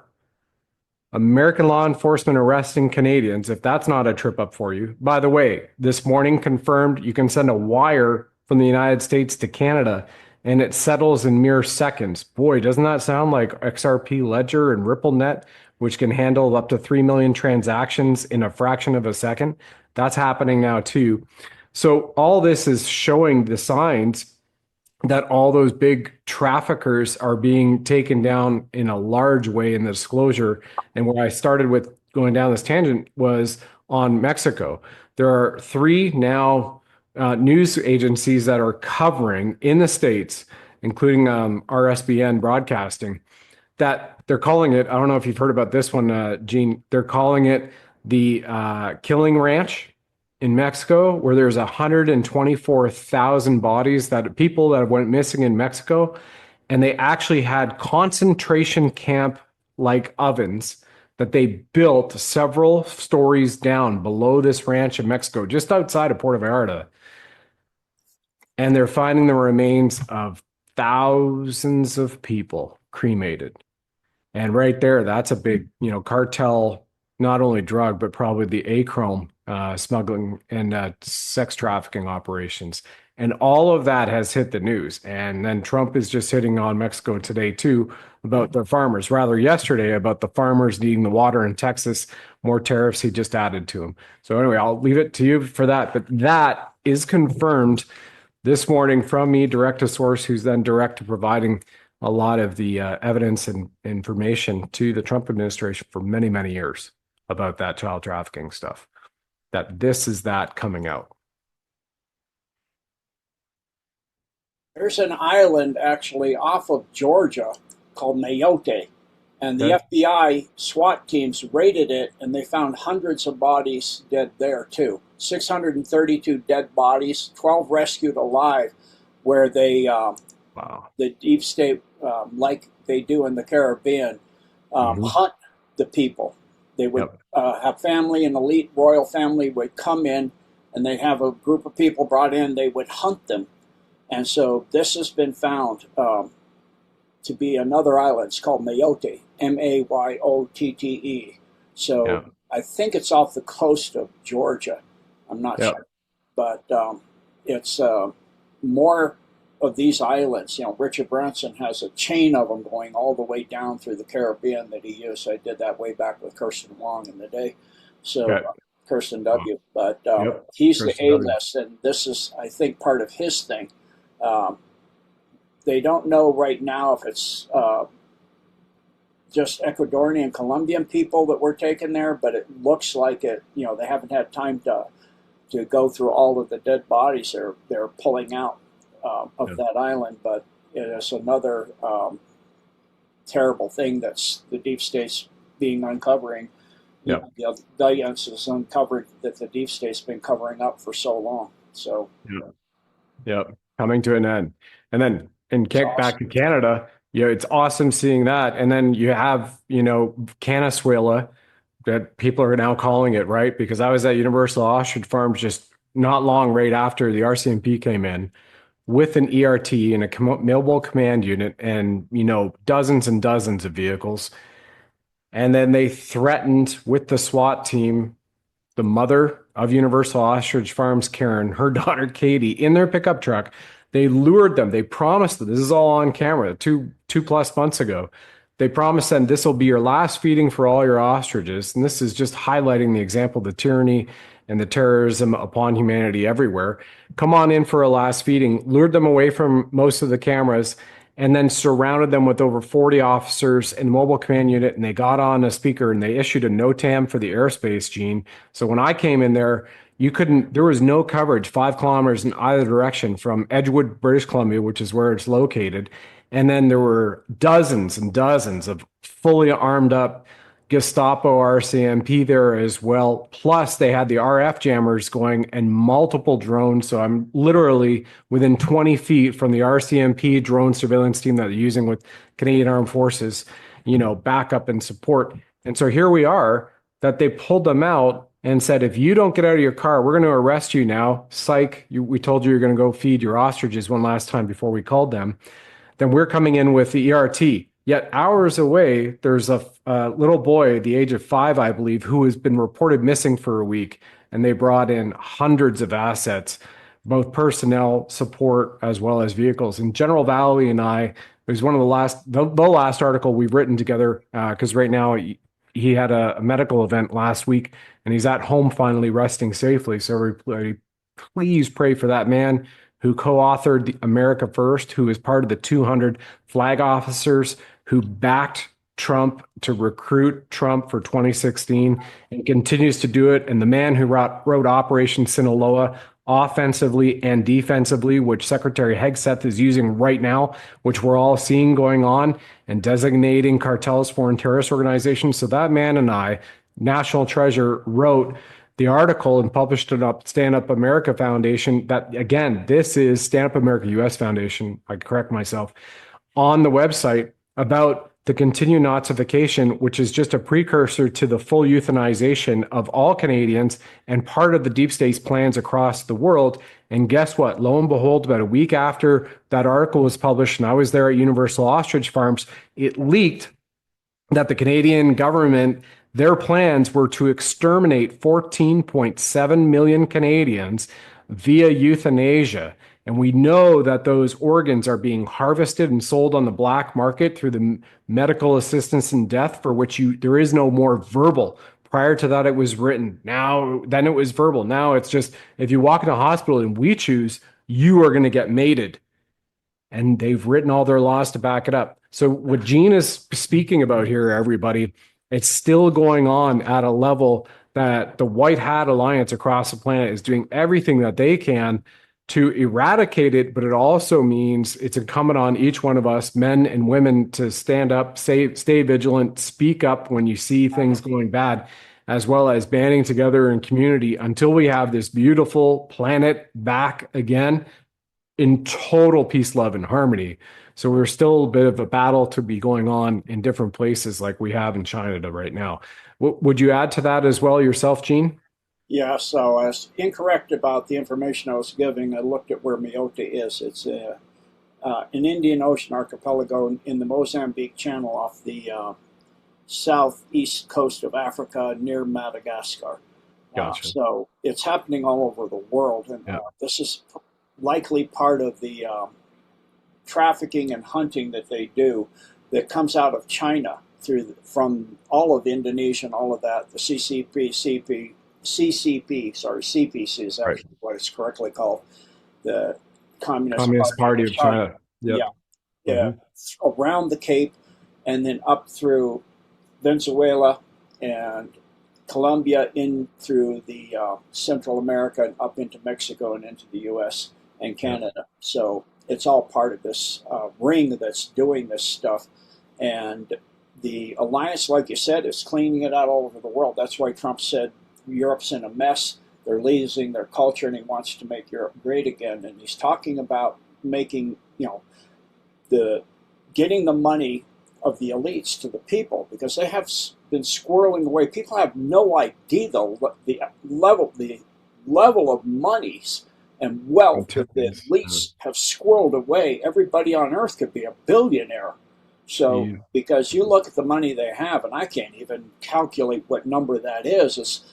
American law enforcement arresting Canadians, if that's not a trip up for you. By the way, this morning confirmed you can send a wire from the United States to Canada and it settles in mere seconds. Boy, doesn't that sound like XRP Ledger and RippleNet, which can handle up to 3 million transactions in a fraction of a second? That's happening now too. So all this is showing the signs that all those big traffickers are being taken down in a large way in the disclosure. And where I started with going down this tangent was on Mexico. There are 3 now news agencies that are covering in the States, including RSBN Broadcasting, that they're calling it, I don't know if you've heard about this one, Gene, they're calling it the Killing Ranch in Mexico, where there's 124,000 bodies that people that went missing in Mexico, and they actually had concentration camp like ovens that they built several stories down below this ranch in Mexico, just outside of Puerto Vallarta. And they're finding the remains of thousands of people cremated. And right there, that's a big, cartel not only drug, but probably the achrome smuggling and sex trafficking operations. And all of that has hit the news. And then Trump is just hitting on Mexico today, too, about the farmers. Rather, yesterday, about the farmers needing the water in Texas, more tariffs he just added to them. So, anyway, I'll leave it to you for that. But that is confirmed this morning from me, direct to source, who's then direct to providing a lot of the evidence and information to the Trump administration for many, many years about that child trafficking stuff. That this is that coming out. There's an island actually off of Georgia called Mayotte, and the Okay. FBI SWAT teams raided it, and they found hundreds of bodies dead there too. 632 dead bodies, 12 rescued alive, where Wow. the deep state, like they do in the Caribbean, Mhm. hunt the people. They would Yep. have family, an elite royal family would come in, and they have a group of people brought in. They would hunt them, and so this has been found to be another island. It's called Mayotte, Mayotte. So Yeah. I think it's off the coast of Georgia. I'm not Yeah. sure, but it's more of these islands. You know, Richard Branson has a chain of them going all the way down through the Caribbean that he used. I did that way back with Kirsten Wong in the day. So Okay. Kirsten W. But Yep. he's the Kirsten A W. list, and this is, I think, part of his thing. Um, they don't know right now if it's just Ecuadorian and Colombian people that were taken there, but it looks like it. You know, they haven't had time to go through all of the dead bodies they're pulling out of Yeah. that island. But it is another terrible thing that's the deep state's being uncovering. You Yep. know, the evidence is uncovered that the deep state's been covering up for so long. So Yep. Yep. Coming to an end. And then it's back awesome. to Canada, it's awesome seeing that. And then you have, Caniswela, that people are now calling it, right? Because I was at Universal Ostrich Farms just not long right after the RCMP came in with an ERT and a mobile command unit and, dozens and dozens of vehicles. And then they threatened with the SWAT team the mother of Universal Ostrich Farms, Karen, her daughter Katie, in their pickup truck. They lured them. They promised them. This is all on camera. Two plus months ago, they promised them this will be your last feeding for all your ostriches. And this is just highlighting the example, the tyranny and the terrorism upon humanity everywhere. Come on in for a last feeding. Lured them away from most of the cameras and then surrounded them with over 40 officers and mobile command unit. And they got on a speaker and they issued a NOTAM for the airspace, Gene. So when I came in there, there was no coverage 5 kilometers in either direction from Edgewood, British Columbia, which is where it's located. And then there were dozens and dozens of fully armed up Gestapo RCMP there as well. Plus, they had the RF jammers going and multiple drones. So I'm literally within 20 feet from the RCMP drone surveillance team that they're using with Canadian Armed Forces, backup and support. And so here we are that they pulled them out and said, if you don't get out of your car, we're going to arrest you now. Psych, we told you you're going to go feed your ostriches one last time before we called them. Then we're coming in with the ERT. Yet hours away, there's a little boy, the age of 5, I believe, who has been reported missing for a week. And they brought in hundreds of assets, both personnel, support, as well as vehicles. And General Valley and I, it was one of the last article we've written together, because right now he had a medical event last week and he's at home finally resting safely. So everybody, please pray for that man who co-authored the America First, who is part of the 200 flag officers who backed Trump to recruit Trump for 2016 and continues to do it. And the man who wrote Operation Sinaloa offensively and defensively, which Secretary Hegseth is using right now, which we're all seeing going on, and designating cartels foreign terrorist organizations. So that man and I, National Treasure, wrote the article and published it up Stand Up America Foundation. That again, this is Stand Up America US Foundation. I correct myself on the website about the continued Nazification, which is just a precursor to the full euthanization of all Canadians and part of the deep state's plans across the world. And guess what? Lo and behold, about a week after that article was published, and I was there at Universal Ostrich Farms, it leaked that the Canadian government Their plans were to exterminate 14.7 million Canadians via euthanasia. And we know that those organs are being harvested and sold on the black market through the medical assistance in death, for which there is no more verbal. Prior to that, it was written. Then it was verbal. Now it's just if you walk in a hospital and we choose, you are going to get mated. And they've written all their laws to back it up. So what Gene is speaking about here, everybody, it's still going on at a level that the White Hat Alliance across the planet is doing everything that they can to eradicate it, but it also means it's incumbent on each one of us, men and women, to stand up, stay vigilant, speak up when you see things going bad, as well as banding together in community until we have this beautiful planet back again in total peace, love, and harmony. So we're still a bit of a battle to be going on in different places like we have in China right now. Would you add to that as well yourself, Gene? Yeah, so I was incorrect about the information I was giving. I looked at where Mayotte is. It's an Indian Ocean archipelago in the Mozambique Channel off the southeast coast of Africa near Madagascar. Gotcha. So it's happening all over the world, and Yeah. this is likely part of the trafficking and hunting that they do that comes out of China from all of Indonesia and all of that. The CCP is Right. actually what it's correctly called, the Communist Communist Party Party of of China. China. Yep. Yeah, yeah, Hmm. around the Cape, and then up through Venezuela and Colombia, in through the Central America and up into Mexico and into the U.S. and Yep. Canada. So it's all part of this ring that's doing this stuff. And the alliance, like you said, is cleaning it out all over the world. That's why Trump said Europe's in a mess. They're losing their culture, and he wants to make Europe great again. And he's talking about making, the getting the money of the elites to the people, because they have been squirreling away. People have no idea the level of monies and wealth that the Antipodes. elites have squirreled away. Everybody on earth could be a billionaire. So Yeah. because you look at the money they have, and I can't even calculate what number that is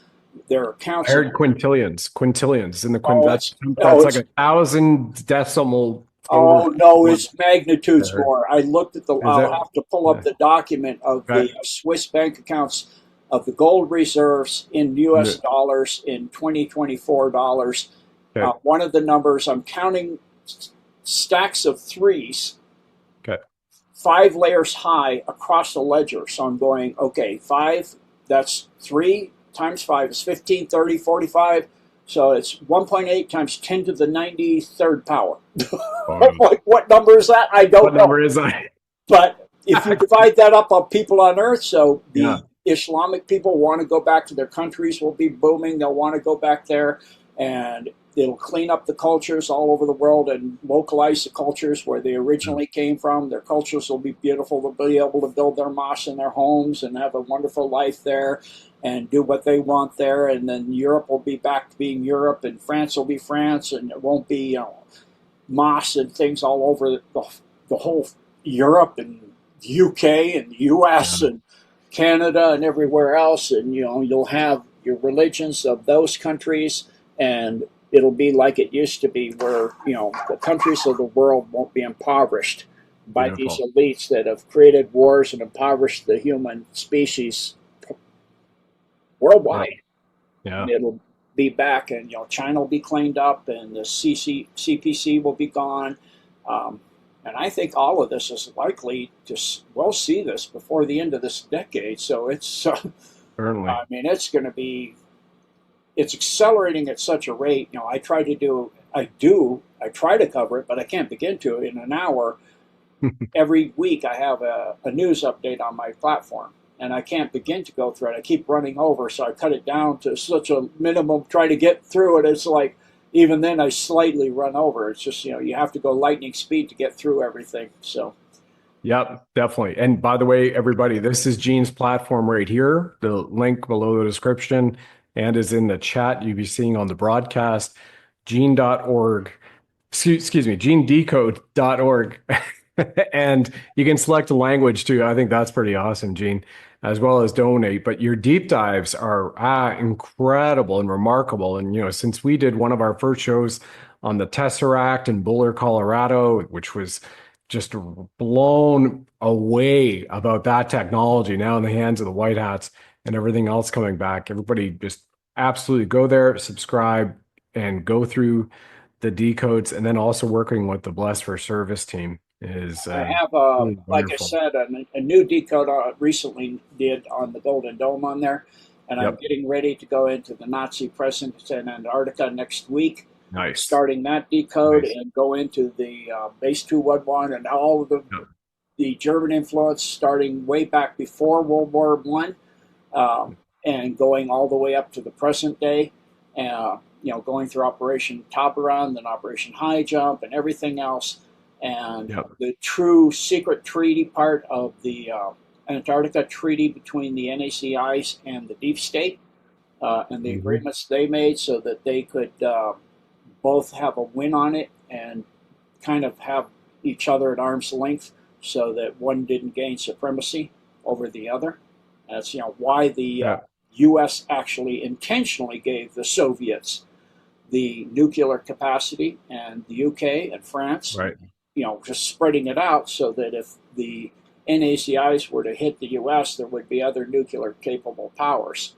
their I accounts. heard quintillions in the Oh, that's like 1,000 decimal over. Oh no, it's magnitudes There. more. I looked at the. Is I'll it? have to pull up Yeah. the document of Okay. the Swiss bank accounts of the gold reserves in U.S. Yeah. dollars in 2024 dollars. Okay. One of the numbers I'm counting stacks of threes, Okay. 5 layers high across the ledger. So I'm going, okay, five. That's 3 times 5 is 15, 30, 45. So it's 1.8 times 10 to the 93rd power. Like, what number is that? I don't What know. number is I? But if you divide that up on people on Earth, so Yeah. the Islamic people want to go back to their countries, will be booming. They'll want to go back there, and it'll clean up the cultures all over the world and localize the cultures where they originally came from. Their cultures will be beautiful. They'll be able to build their mosques in their homes and have a wonderful life there and do what they want there. And then Europe will be back to being Europe, and France will be France, and it won't be, mosques and things all over the whole Europe and UK and US Yeah. and Canada and everywhere else. And you'll have your religions of those countries, and it'll be like it used to be, where the countries of the world won't be impoverished by these Beautiful. elites that have created wars and impoverished the human species Yeah. worldwide. Yeah. And it'll be back, and China will be cleaned up, and the CPC will be gone. And I think all of this is likely to, we'll see this before the end of this decade. So it's Certainly. I mean, it's accelerating at such a rate. I try to cover it, but I can't begin to in an hour. Every week I have a news update on my platform, and I can't begin to go through it. I keep running over, so I cut it down to such a minimum, try to get through it. It's like, even then I slightly run over. It's just, you have to go lightning speed to get through everything. So Yep, definitely. And by the way, everybody, this is Gene's platform right here. The link below the description and is in the chat you'll be seeing on the broadcast. Gene.org. Excuse me, genedecode.org. And you can select a language too. I think that's pretty awesome, Gene, as well as donate. But your deep dives are incredible and remarkable. And since we did one of our first shows on the Tesseract in Boulder, Colorado, which was just blown away about that technology now in the hands of the white hats and everything else coming back. Everybody just absolutely go there, subscribe, and go through the decodes, and then also working with the Blessed for Service team is I have, really like I wonderful. said, a new decode recently did on the Golden Dome on there, and I'm Yep. getting ready to go into the Nazi presence in Antarctica next week, Nice. starting that decode Nice. and go into the base 211 and all of Yep. the German influence starting way back before World War One, and going all the way up to the present day. Going through Operation Tabaran, then Operation High Jump, and everything else. And Yep. the true secret treaty part of the Antarctica Treaty between the NACIs and the Deep State, and the Hmm. agreements they made so that they could both have a win on it and kind of have each other at arm's length so that one didn't gain supremacy over the other. That's why the Yeah. U.S. actually intentionally gave the Soviets the nuclear capacity, and the UK and France, Right. just spreading it out so that if the NACIs were to hit the US, there would be other nuclear capable powers.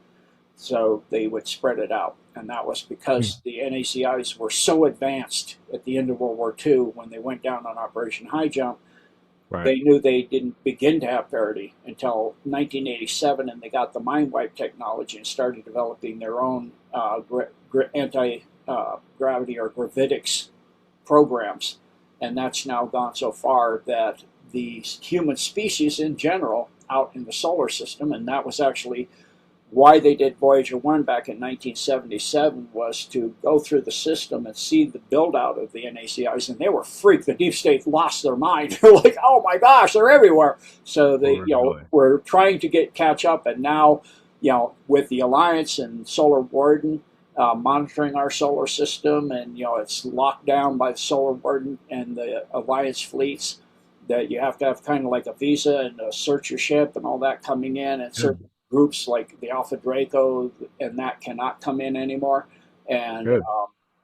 So they would spread it out. And that was Mm. because the NACIs were so advanced at the end of World War II when they went down on Operation High Jump. Right. They knew they didn't begin to have parity until 1987, and they got the mind wipe technology and started developing their own anti gravity or gravitics programs. And that's now gone so far that the human species in general out in the solar system, and that was actually why they did Voyager 1 back in 1977, was to go through the system and see the build out of the NACIs, and they were freaked. The deep state lost their mind. They're like, oh my gosh, they're everywhere. So Oh, they, really? we're trying to catch up, and now, with the Alliance and Solar Warden monitoring our solar system, and it's locked down by the Solar Warden and the Alliance fleets, that you have to have kind of like a visa and a search your ship and all that coming in, and certain Good. groups like the Alpha Draco and that cannot come in anymore. And Good.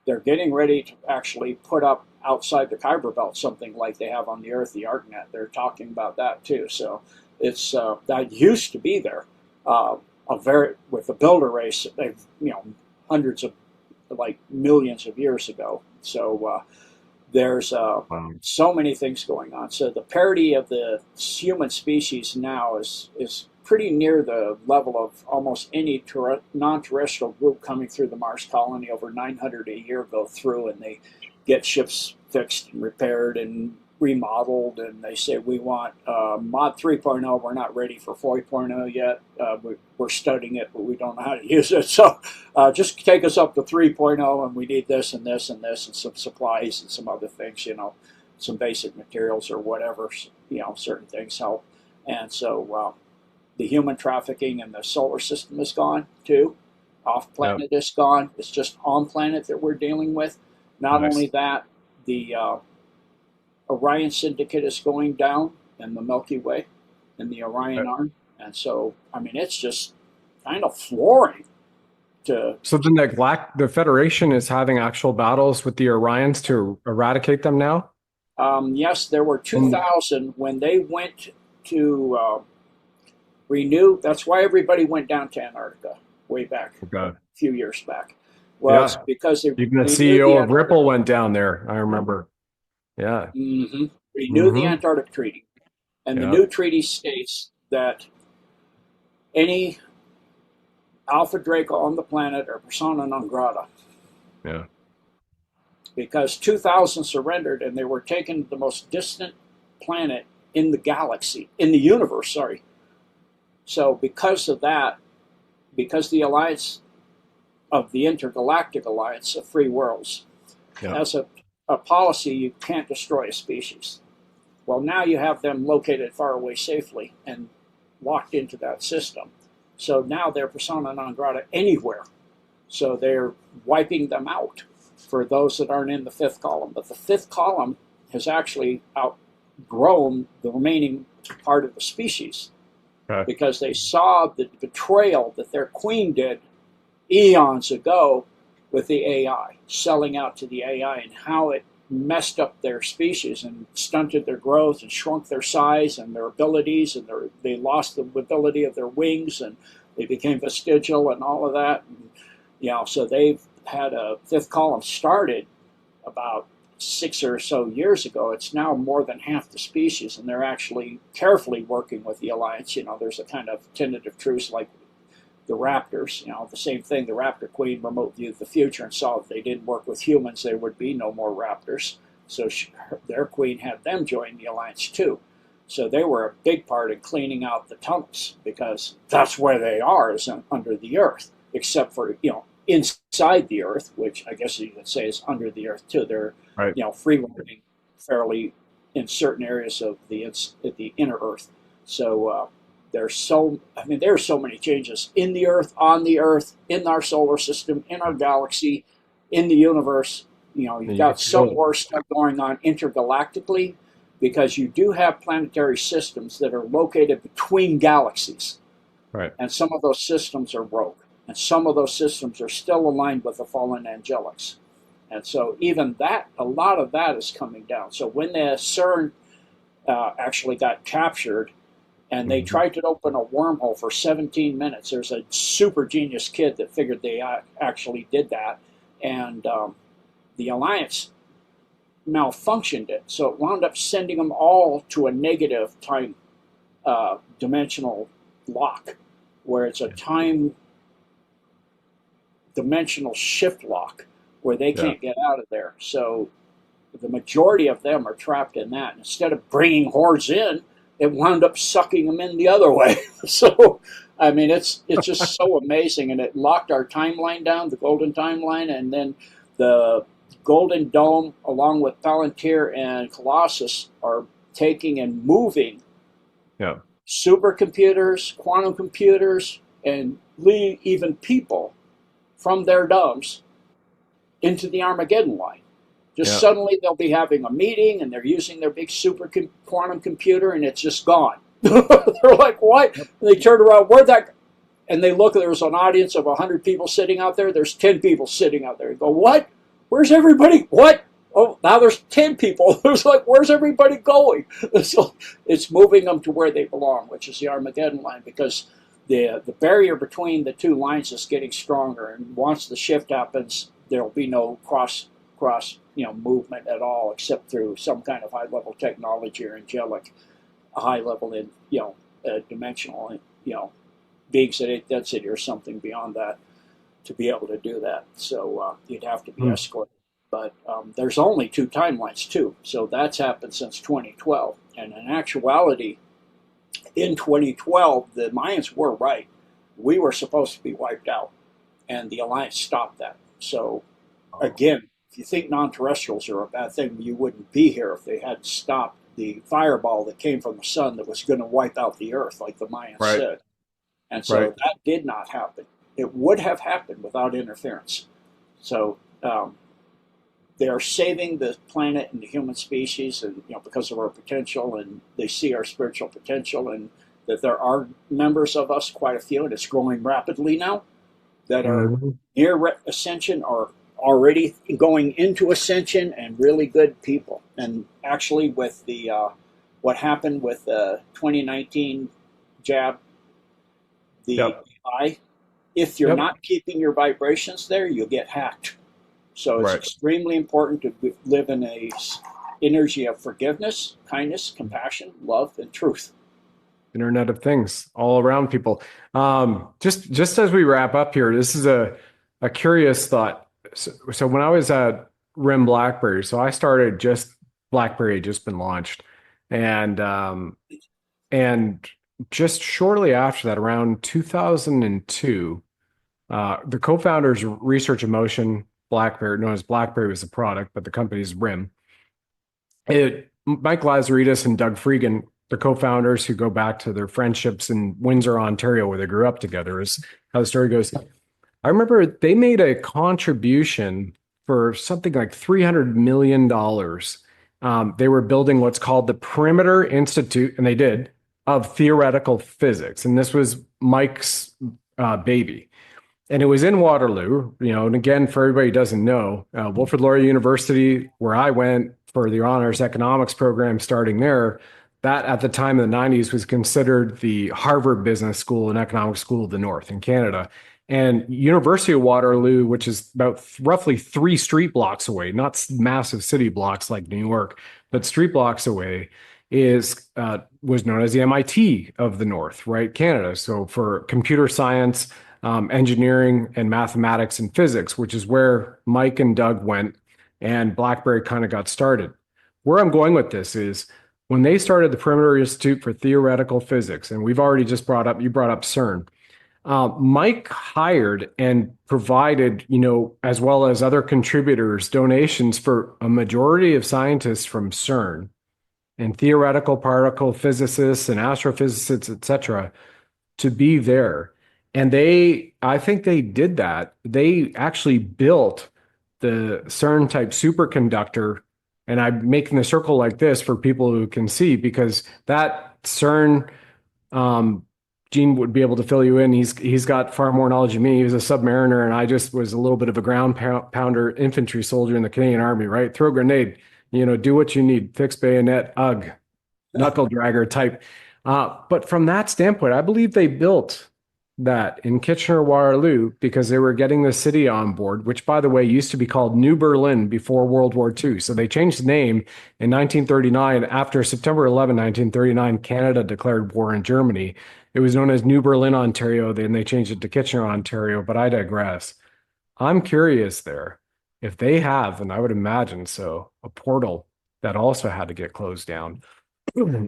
they're getting ready to actually put up outside the Kuiper Belt something like they have on the Earth, the ArcNet. They're talking about that too. So it's that used to be there. A very with the builder race, they've hundreds of like millions of years ago. So there's Wow. so many things going on. So the parity of the human species now is pretty near the level of almost any non-terrestrial group coming through the Mars colony. Over 900 a year go through, and they get ships fixed and repaired and remodeled, and they say we want mod 3.0. We're not ready for 4.0 yet. We're studying it, but we don't know how to use it. So just take us up to 3.0, and we need this and this and this and some supplies and some other things, some basic materials or whatever, certain things help. And so the human trafficking in the solar system is gone too. Off Yep. planet is gone. It's just on planet that we're dealing with. Not only Nice. that, the Orion Syndicate is going down in the Milky Way in the Orion Okay. Arm. And so, I mean, it's just kind of flooring to. So then the Federation is having actual battles with the Orions to eradicate them now? Yes, there were And 2,000 when they went to renew. That's why everybody went down to Antarctica way back a okay. few years back. Was Yeah. because they Even the renewed the CEO of Antarctic. Ripple went down there. I remember. Yeah. Mm-hmm. Renew the Hmm. Antarctic Treaty, and the Yeah. new treaty states that any Alpha Draco on the planet are persona non grata, Yeah. because 2,000 surrendered and they were taken to the most distant planet in the galaxy, in the universe, sorry. So, because of that, because the alliance of the Intergalactic Alliance of Free Worlds Yeah. has a policy you can't destroy a species. Well, now you have them located far away safely and locked into that system. So now they're persona non grata anywhere. So they're wiping them out for those that aren't in the fifth column. But the fifth column has actually grown the remaining part of the species Okay. because they saw the betrayal that their queen did eons ago with the AI, selling out to the AI, and how it messed up their species and stunted their growth and shrunk their size and their abilities, and they lost the ability of their wings, and they became vestigial and all of that. And, so they've had a fifth column started about 6 or so years ago. It's now more than half the species, and they're actually carefully working with the alliance. There's a kind of tentative truce like the raptors. The same thing. The raptor queen remote viewed the future and saw if they didn't work with humans, there would be no more raptors. So their queen had them join the alliance too. So they were a big part in cleaning out the tunnels, because that's where they are, is under the earth, except for inside the earth, which I guess you could say is under the earth too. They're Right. free roaming fairly in certain areas of the inner earth. So there's so many changes in the earth, on the earth, in our solar system, in our galaxy, in the universe. You've got so more stuff going on intergalactically, because you do have planetary systems that are located between galaxies, Right. and some of those systems are rogue, and some of those systems are still aligned with the fallen angelics. And so even that, a lot of that is coming down. So when the CERN actually got captured, and they tried to open a wormhole for 17 minutes. There's a super genius kid that figured they actually did that, and the Alliance malfunctioned it. So it wound up sending them all to a negative time dimensional lock, where it's a time dimensional shift lock, where they can't get out of there. So the majority of them are trapped in that. Instead of bringing hordes in, it wound up sucking them in the other way. So, it's just so amazing, and it locked our timeline down, the golden timeline, and then the Golden Dome, along with Palantir and Colossus, are taking and moving supercomputers, quantum computers, and even people from their domes into the Armageddon line. Just suddenly they'll be having a meeting, and they're using their big super quantum computer, and it's just gone. They're like, what? And they turn around, where'd that? And they look, there's an audience of 100 people sitting out there. There's 10 people sitting out there. They go, what? Where's everybody? What? Oh, now there's 10 people. It's like, where's everybody going? So it's moving them to where they belong, which is the Armageddon line, because the barrier between the two lines is getting stronger. And once the shift happens, there'll be no cross movement at all, except through some kind of high level technology or angelic high level in dimensional beings at 8th density or something beyond that to be able to do that. So you'd have to be escorted. But there's only 2 timelines too, so that's happened since 2012. And in actuality, in 2012, the Mayans were right. We were supposed to be wiped out, and the Alliance stopped that. So again, if you think non-terrestrials are a bad thing, you wouldn't be here if they hadn't stopped the fireball that came from the sun that was going to wipe out the Earth, like the Mayans said. And so that did not happen. It would have happened without interference. So they're saving the planet and the human species, and because of our potential, and they see our spiritual potential, and that there are members of us, quite a few, and it's growing rapidly now, that are near ascension or already going into ascension, and really good people. And actually, with the what happened with the 2019 jab, the AI, if you're not keeping your vibrations there, you'll get hacked. So it's extremely important to live in a energy of forgiveness, kindness, compassion, love, and truth. Internet of Things all around people. Just as we wrap up here, this is a curious thought. So when I was at RIM BlackBerry, so I started just BlackBerry had just been launched, and just shortly after that, around 2002, the co-founders of Research in Motion, BlackBerry, known as BlackBerry was the product, but the company's RIM. Mike Lazaridis and Doug Freegan, the co-founders who go back to their friendships in Windsor, Ontario, where they grew up together, is how the story goes. I remember they made a contribution for something like $300 million They were building what's called the Perimeter Institute, and they did, of Theoretical Physics. And this was Mike's baby. And it was in Waterloo, and again, for everybody who doesn't know, Wilfrid Laurier University, where I went for the honors economics program starting there, that at the time in the 90s was considered the Harvard Business School and Economics School of the North in Canada. And University of Waterloo, which is about roughly 3 street blocks away, not massive city blocks like New York, but street blocks away, was known as the MIT of the North, right? Canada. So for computer science, engineering, and mathematics and physics, which is where Mike and Doug went, and BlackBerry kind of got started. Where I'm going with this is when they started the Perimeter Institute for Theoretical Physics, and you brought up CERN. Mike hired and provided, as well as other contributors, donations for a majority of scientists from CERN and theoretical particle physicists and astrophysicists, et cetera, to be there. And I think they did that. They actually built the CERN type superconductor. And I'm making the circle like this for people who can see, because that CERN, Gene would be able to fill you in. He's got far more knowledge than me. He was a submariner, and I just was a little bit of a ground pounder infantry soldier in the Canadian Army, right? Throw a grenade, do what you need, fix bayonet, ugh, knuckle dragger type. But from that standpoint, I believe they built that in Kitchener-Waterloo because they were getting the city on board, which, by the way, used to be called New Berlin before World War II. So they changed the name in 1939. After September 11, 1939, Canada declared war on Germany. It was known as New Berlin, Ontario. Then they changed it to Kitchener, Ontario, but I digress. I'm curious there if they have, and I would imagine so, a portal that also had to get closed down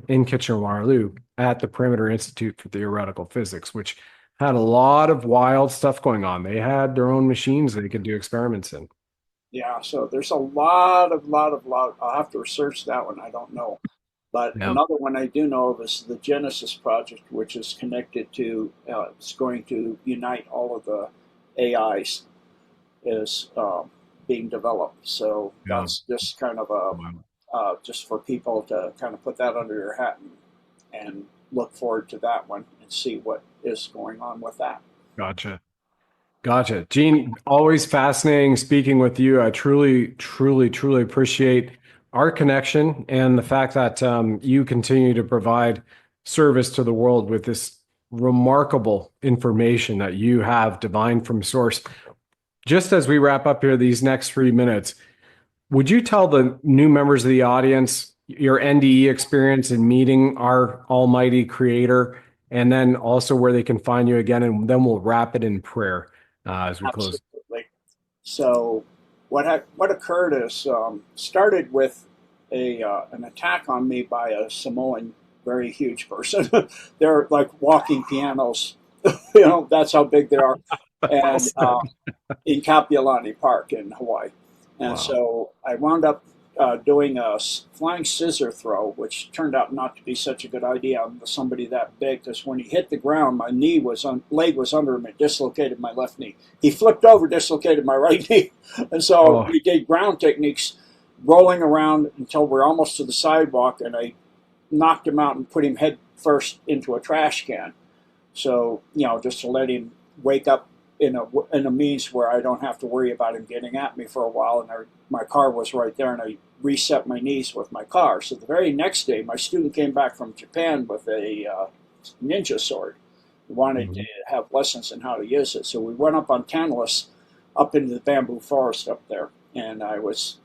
in Kitchener-Waterloo at the Perimeter Institute for Theoretical Physics, which had a lot of wild stuff going on. They had their own machines they could do experiments in. Yeah, so there's a lot. I'll have to research that one. I don't know. But Yeah. another one I do know of is the Genesis project, which is connected to, it's going to unite all of the AIs, is being developed. So Yeah. that's just kind of a, Wow. just for people to kind of put that under your hat and look forward to that one and see what is going on with that. Gotcha. Gotcha. Gene, always fascinating speaking with you. I truly, truly, truly appreciate our connection and the fact that you continue to provide service to the world with this remarkable information that you have divine from source. Just as we wrap up here these next 3 minutes, would you tell the new members of the audience your NDE experience in meeting our almighty creator, and then also where they can find you again, and then we'll wrap it in prayer as we close. Absolutely. So what occurred is started with a an attack on me by a Samoan, very huge person. They're like walking pianos. That's how big they are. And in Kapiolani Park in Hawaii. And Wow. so I wound up doing a flying scissor throw, which turned out not to be such a good idea on somebody that big, because when he hit the ground, my leg was under him and dislocated my left knee. He flipped over, dislocated my right knee. And so Oh, we did ground techniques, rolling around until we're almost to the sidewalk, and I knocked him out and put him head first into a trash can. So, just to let him wake up in a means where I don't have to worry about him getting at me for a while. And my car was right there, and I reset my knees with my car. So the very next day, my student came back from Japan with a ninja sword. He wanted to mhm. have lessons in how to use it. So we went up on Tantalus, up into the bamboo forest up there, and I was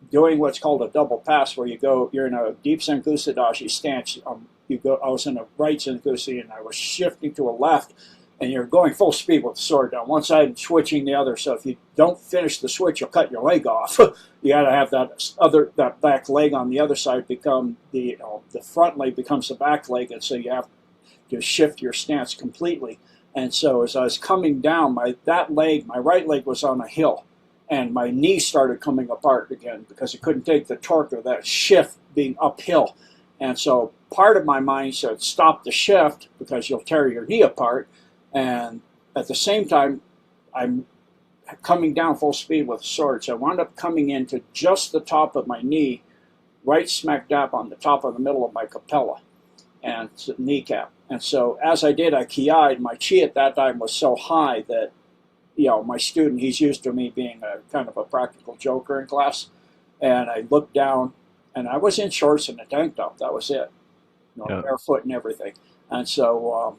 doing what's called a double pass, where you're in a deep Senkusa Dashi stance. I was in a right Senkusa, and I was shifting to a left, and you're going full speed with the sword down one side and switching the other. So if you don't finish the switch, you'll cut your leg off. You got to have that back leg on the other side become the front leg becomes the back leg, and so you have to shift your stance completely. And so as I was coming down, my right leg was on a hill, and my knee started coming apart again because it couldn't take the torque of that shift being uphill. And so part of my mind said, stop the shift because you'll tear your knee apart. And at the same time, I'm coming down full speed with the sword. So I wound up coming into just the top of my knee right smack dab on the top of the middle of my capella and kneecap. And so as I did, I ki'd. My chi at that time was so high that, my student, he's used to me being a kind of a practical joker in class. And I looked down, and I was in shorts and a tank top. That was it, Yeah. barefoot and everything. And so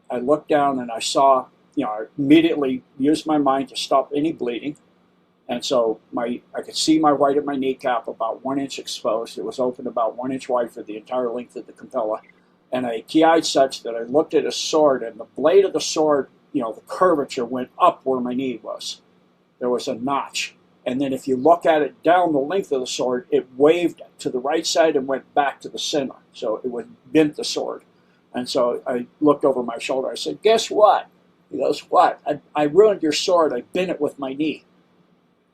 I looked down and I saw, I immediately used my mind to stop any bleeding. And so I could see my right of my kneecap about 1 inch exposed. It was open about 1 inch wide for the entire length of the capella. And I ki'd such that I looked at a sword, and the blade of the sword, the curvature went up where my knee was. There was a notch. And then if you look at it down the length of the sword, it waved to the right side and went back to the center. So it would bent the sword. And so I looked over my shoulder. I said, "Guess what?" He goes, "What?" I ruined your sword. I bent it with my knee.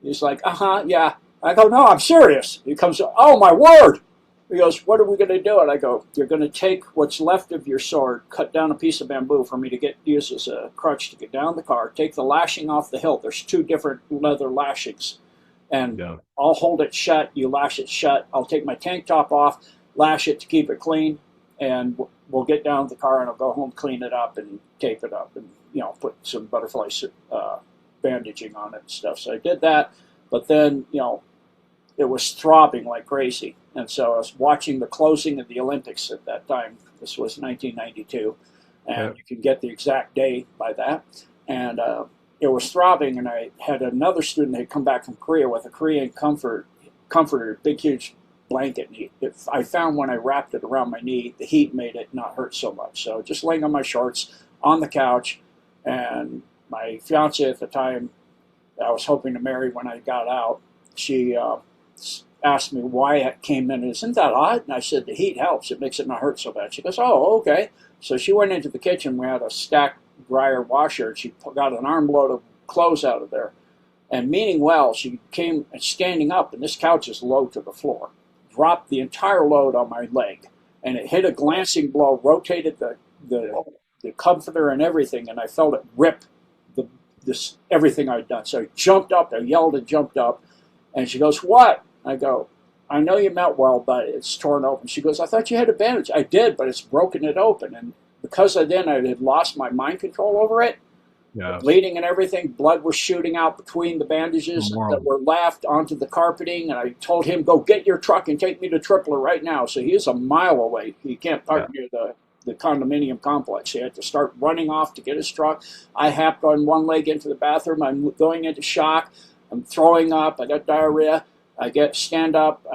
He's like, yeah. I go, "No, I'm serious." He comes, "Oh, my word." He goes, "What are we going to do?" And I go, "You're going to take what's left of your sword, cut down a piece of bamboo for me to use as a crutch to get down the car, take the lashing off the hilt. There's 2 different leather lashings. And Yeah. I'll hold it shut. You lash it shut. I'll take my tank top off, lash it to keep it clean, and we'll get down to the car, and I'll go home, clean it up, and tape it up, and put some butterfly bandaging on it and stuff." So I did that, but then it was throbbing like crazy. And so I was watching the closing of the Olympics at that time. This was 1992, and you can get the exact day by that. And it was throbbing, and I had another student that had come back from Korea with a Korean comforter, big, huge blanket. I found when I wrapped it around my knee, the heat made it not hurt so much. So just laying on my shorts on the couch, and my fiance at the time, I was hoping to marry when I got out, she asked me why I came in. "Isn't that odd?" And I said, "The heat helps. It makes it not hurt so bad." She goes, "Oh, okay." So she went into the kitchen. We had a stacked dryer washer. She got an armload of clothes out of there. And meaning well, she came standing up, and this couch is low to the floor, dropped the entire load on my leg, and it hit a glancing blow, rotated the comforter and everything, and I felt it rip everything I'd done. So I jumped up, I yelled and jumped up, and she goes, "What?" I go, "I know you meant well, but it's torn open." She goes, "I thought you had a bandage." I did, but it's broken it open. And because I had lost my mind control over it, Yeah. bleeding and everything, blood was shooting out between the bandages that were left onto the carpeting. And I told him, "Go get your truck and take me to Tripler right now." So he is a mile away. He can't park near the condominium complex. He had to start running off to get his truck. I hopped on one leg into the bathroom. I'm going into shock. I'm throwing up. I got diarrhea. I stand up.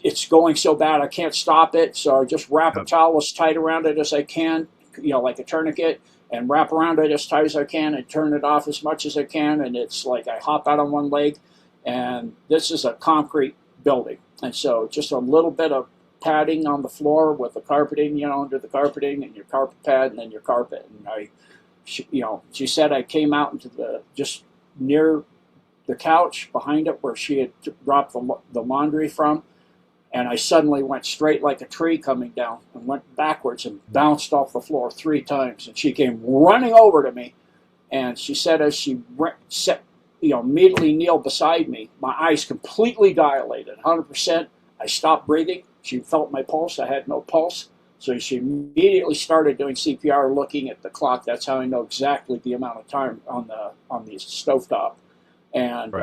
It's going so bad I can't stop it. So I just wrap a towel as tight around it as I can, like a tourniquet, and wrap around it as tight as I can and turn it off as much as I can. And it's like I hop out on one leg, and this is a concrete building. And so just a little bit of padding on the floor with the carpeting, under the carpeting, and your carpet pad, and then your carpet. And she said I came out into just near the couch behind it where she had dropped the laundry from, and I suddenly went straight like a tree coming down and went backwards and bounced off the floor 3 times. And she came running over to me, and she said as she immediately kneeled beside me, my eyes completely dilated, 100%. I stopped breathing. She felt my pulse. I had no pulse. So she immediately started doing CPR, looking at the clock. That's how I know exactly the amount of time on the stovetop. And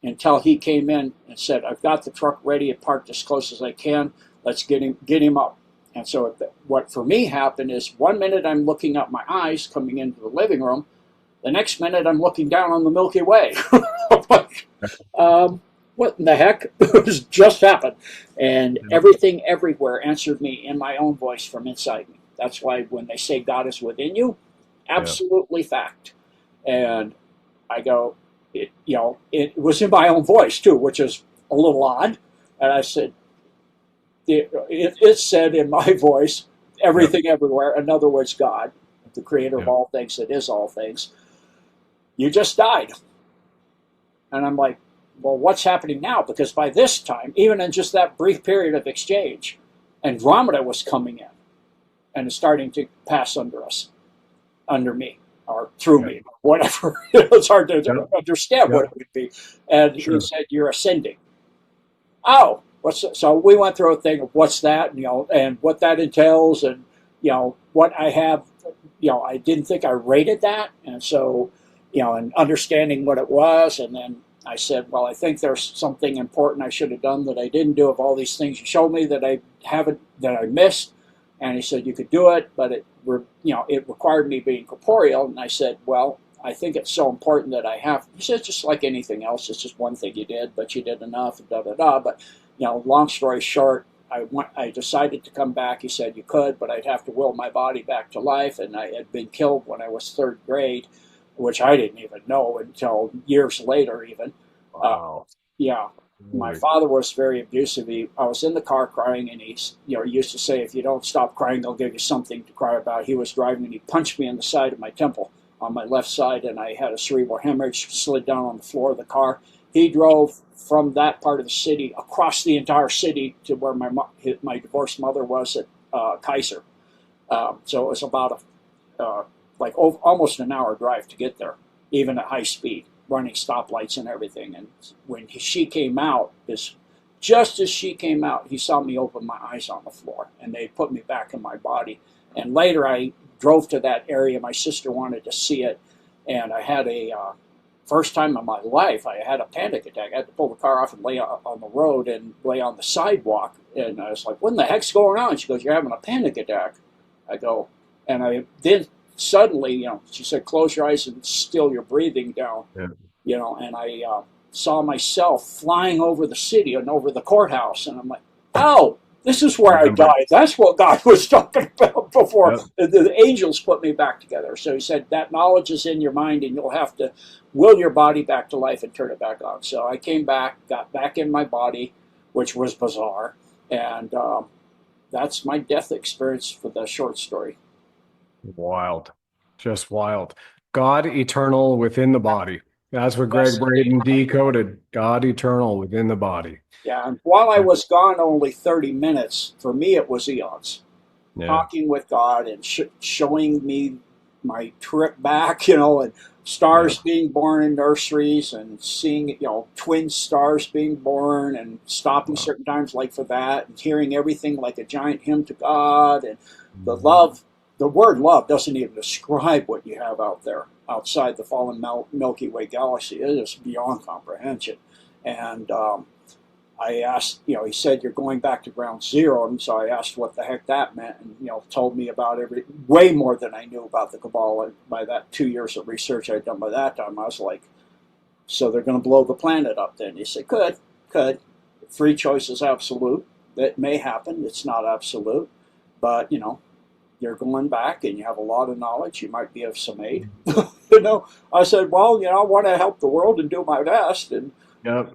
until he came in and said, "I've got the truck ready and parked as close as I can. Let's get him up." And so what for me happened is 1 minute I'm looking up my eyes coming into the living room. The next minute I'm looking down on the Milky Way. What in the heck just happened? And everything everywhere answered me in my own voice from inside me. That's why when they say God is within you, absolutely fact. And I go, it was in my own voice too, which is a little odd. And I said, it said in my voice, everything everywhere. In other words, God, the creator of all things, that is all things. You just died. And I'm like, well, what's happening now? Because by this time, even in just that brief period of exchange, Andromeda was coming in and starting to pass under me, or through me, whatever. It's hard to understand what it would be. And he said, "You're ascending." Oh, So we went through a thing of what's that, and what that entails, and what I have. I didn't think I rated that, and so and understanding what it was, and then I said, well, I think there's something important I should have done that I didn't do of all these things you showed me that I haven't, that I missed. And he said, you could do it, but it required me being corporeal. And I said, well, I think it's so important that I have. He said, just like anything else, it's just one thing you did, but you did enough, and da da da. But long story short, I decided to come back. He said you could, but I'd have to will my body back to life, and I had been killed when I was third grade, which I didn't even know until years later, even. Wow. Yeah, my Holy- father was very abusive. I was in the car crying, and he used to say, if you don't stop crying, they'll give you something to cry about. He was driving, and he punched me in the side of my temple on my left side, and I had a cerebral hemorrhage, slid down on the floor of the car. He drove from that part of the city across the entire city to where my divorced mother was at Kaiser. So it was about almost an hour drive to get there, even at high speed, running stoplights and everything. And when she came out, just as she came out, he saw me open my eyes on the floor, and they put me back in my body. And later, I drove to that area. My sister wanted to see it, and I had a first time in my life, I had a panic attack. I had to pull the car off and lay on the road and lay on the sidewalk. And I was like, what in the heck's going on? She goes, you're having a panic attack. I go, and I then suddenly, she said, close your eyes and still your breathing down, Yeah. and I saw myself flying over the city and over the courthouse. And I'm like, oh, this is where I Remember. died. That's what God was talking about before. Yep. The angels put me back together. So he said, that knowledge is in your mind, and you'll have to will your body back to life and turn it back on. So I came back, got back in my body, which was bizarre. And that's my death experience for the short story. Wild. Just wild. God eternal within the body. That's what Greg Yes, Braden decoded. God eternal within the body. yeah. And while I was gone only 30 minutes, for me it was eons. Yeah. Talking with God and showing me my trip back, and Yeah. stars being born in nurseries, and seeing, twin stars being born, and stopping Wow. certain times like for that, and hearing everything like a giant hymn to God, and the Mhm. love. The word love doesn't even describe what you have out there outside the fallen Milky Way galaxy. It is beyond comprehension. And I asked, he said, you're going back to ground zero. And so I asked what the heck that meant, and, told me about way more than I knew about the Cabal. And by that 2 years of research I'd done by that time, I was like, so they're going to blow the planet up then? He said, could. Free choice is absolute. That may happen. It's not absolute. But, you're going back and you have a lot of knowledge. You might be of some aid. I said, well, I want to help the world and do my best. And Yep.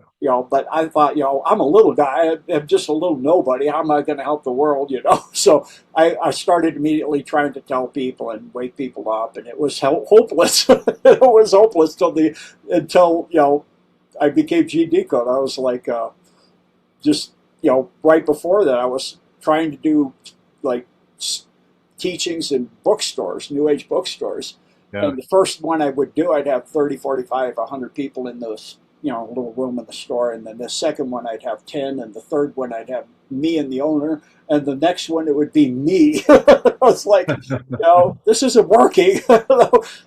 but I thought, I'm a little guy. I'm just a little nobody. How am I going to help the world, So I started immediately trying to tell people and wake people up, and it was hopeless. It was hopeless until I became Decode. I was like, just, right before that, I was trying to do like teachings in bookstores, New Age bookstores. Yeah. And the first one I would do, I'd have 30, 45, 100 people in those, little room in the store. And then the second one, I'd have 10. And the third one, I'd have me and the owner. And the next one, it would be me. I was like, this isn't working.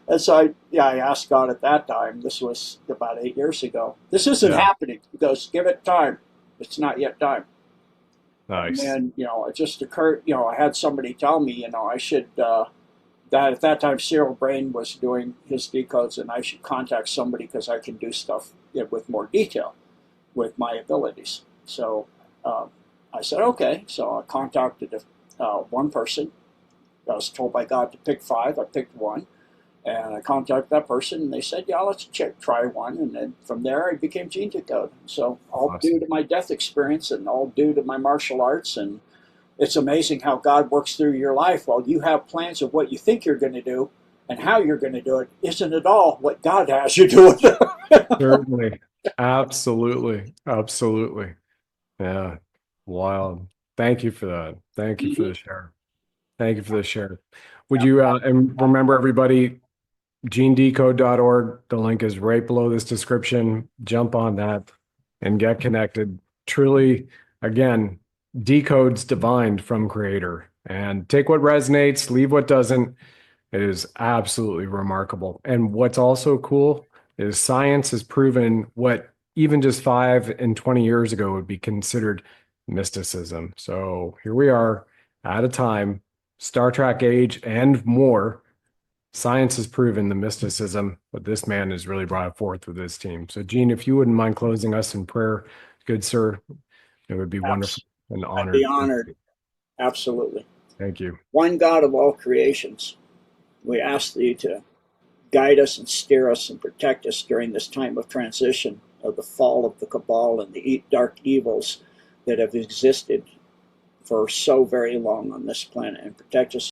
And so I asked God at that time, this was about 8 years ago, this isn't Yeah. happening. He goes, give it time. It's not yet time. And Nice. then, it just occurred, I had somebody tell me, I should, that at that time, Cyril Brain was doing his decodes, and I should contact somebody because I can do stuff with more detail with my abilities. So I said, okay. So I contacted one person. I was told by God to pick five. I picked one. And I contacted that person, and they said, yeah, let's try one. And then from there, I became Gene Decode. So all due Awesome. to my death experience and all due to my martial arts. And it's amazing how God works through your life while you have plans of what you think you're going to do and how you're going to do it. Isn't it all what God has you doing? Certainly. Absolutely. Absolutely. Yeah. Wild. Thank you for that. Thank you for the share. Thank you for the share. Would you and remember everybody, genedecode.org. The link is right below this description. Jump on that and get connected. Truly, again, decodes divined from creator and take what resonates, leave what doesn't. It is absolutely remarkable. And what's also cool is science has proven what even just 5 and 20 years ago would be considered mysticism. So here we are at a time, Star Trek age and more. Science has proven the mysticism, but this man has really brought it forth with his team. So, Gene, if you wouldn't mind closing us in prayer, good sir, it would be wonderful and I'd be honored. honored. Absolutely. Thank you. One God of all creations, we ask thee to guide us and steer us and protect us during this time of transition of the fall of the cabal and the dark evils that have existed for so very long on this planet, and protect us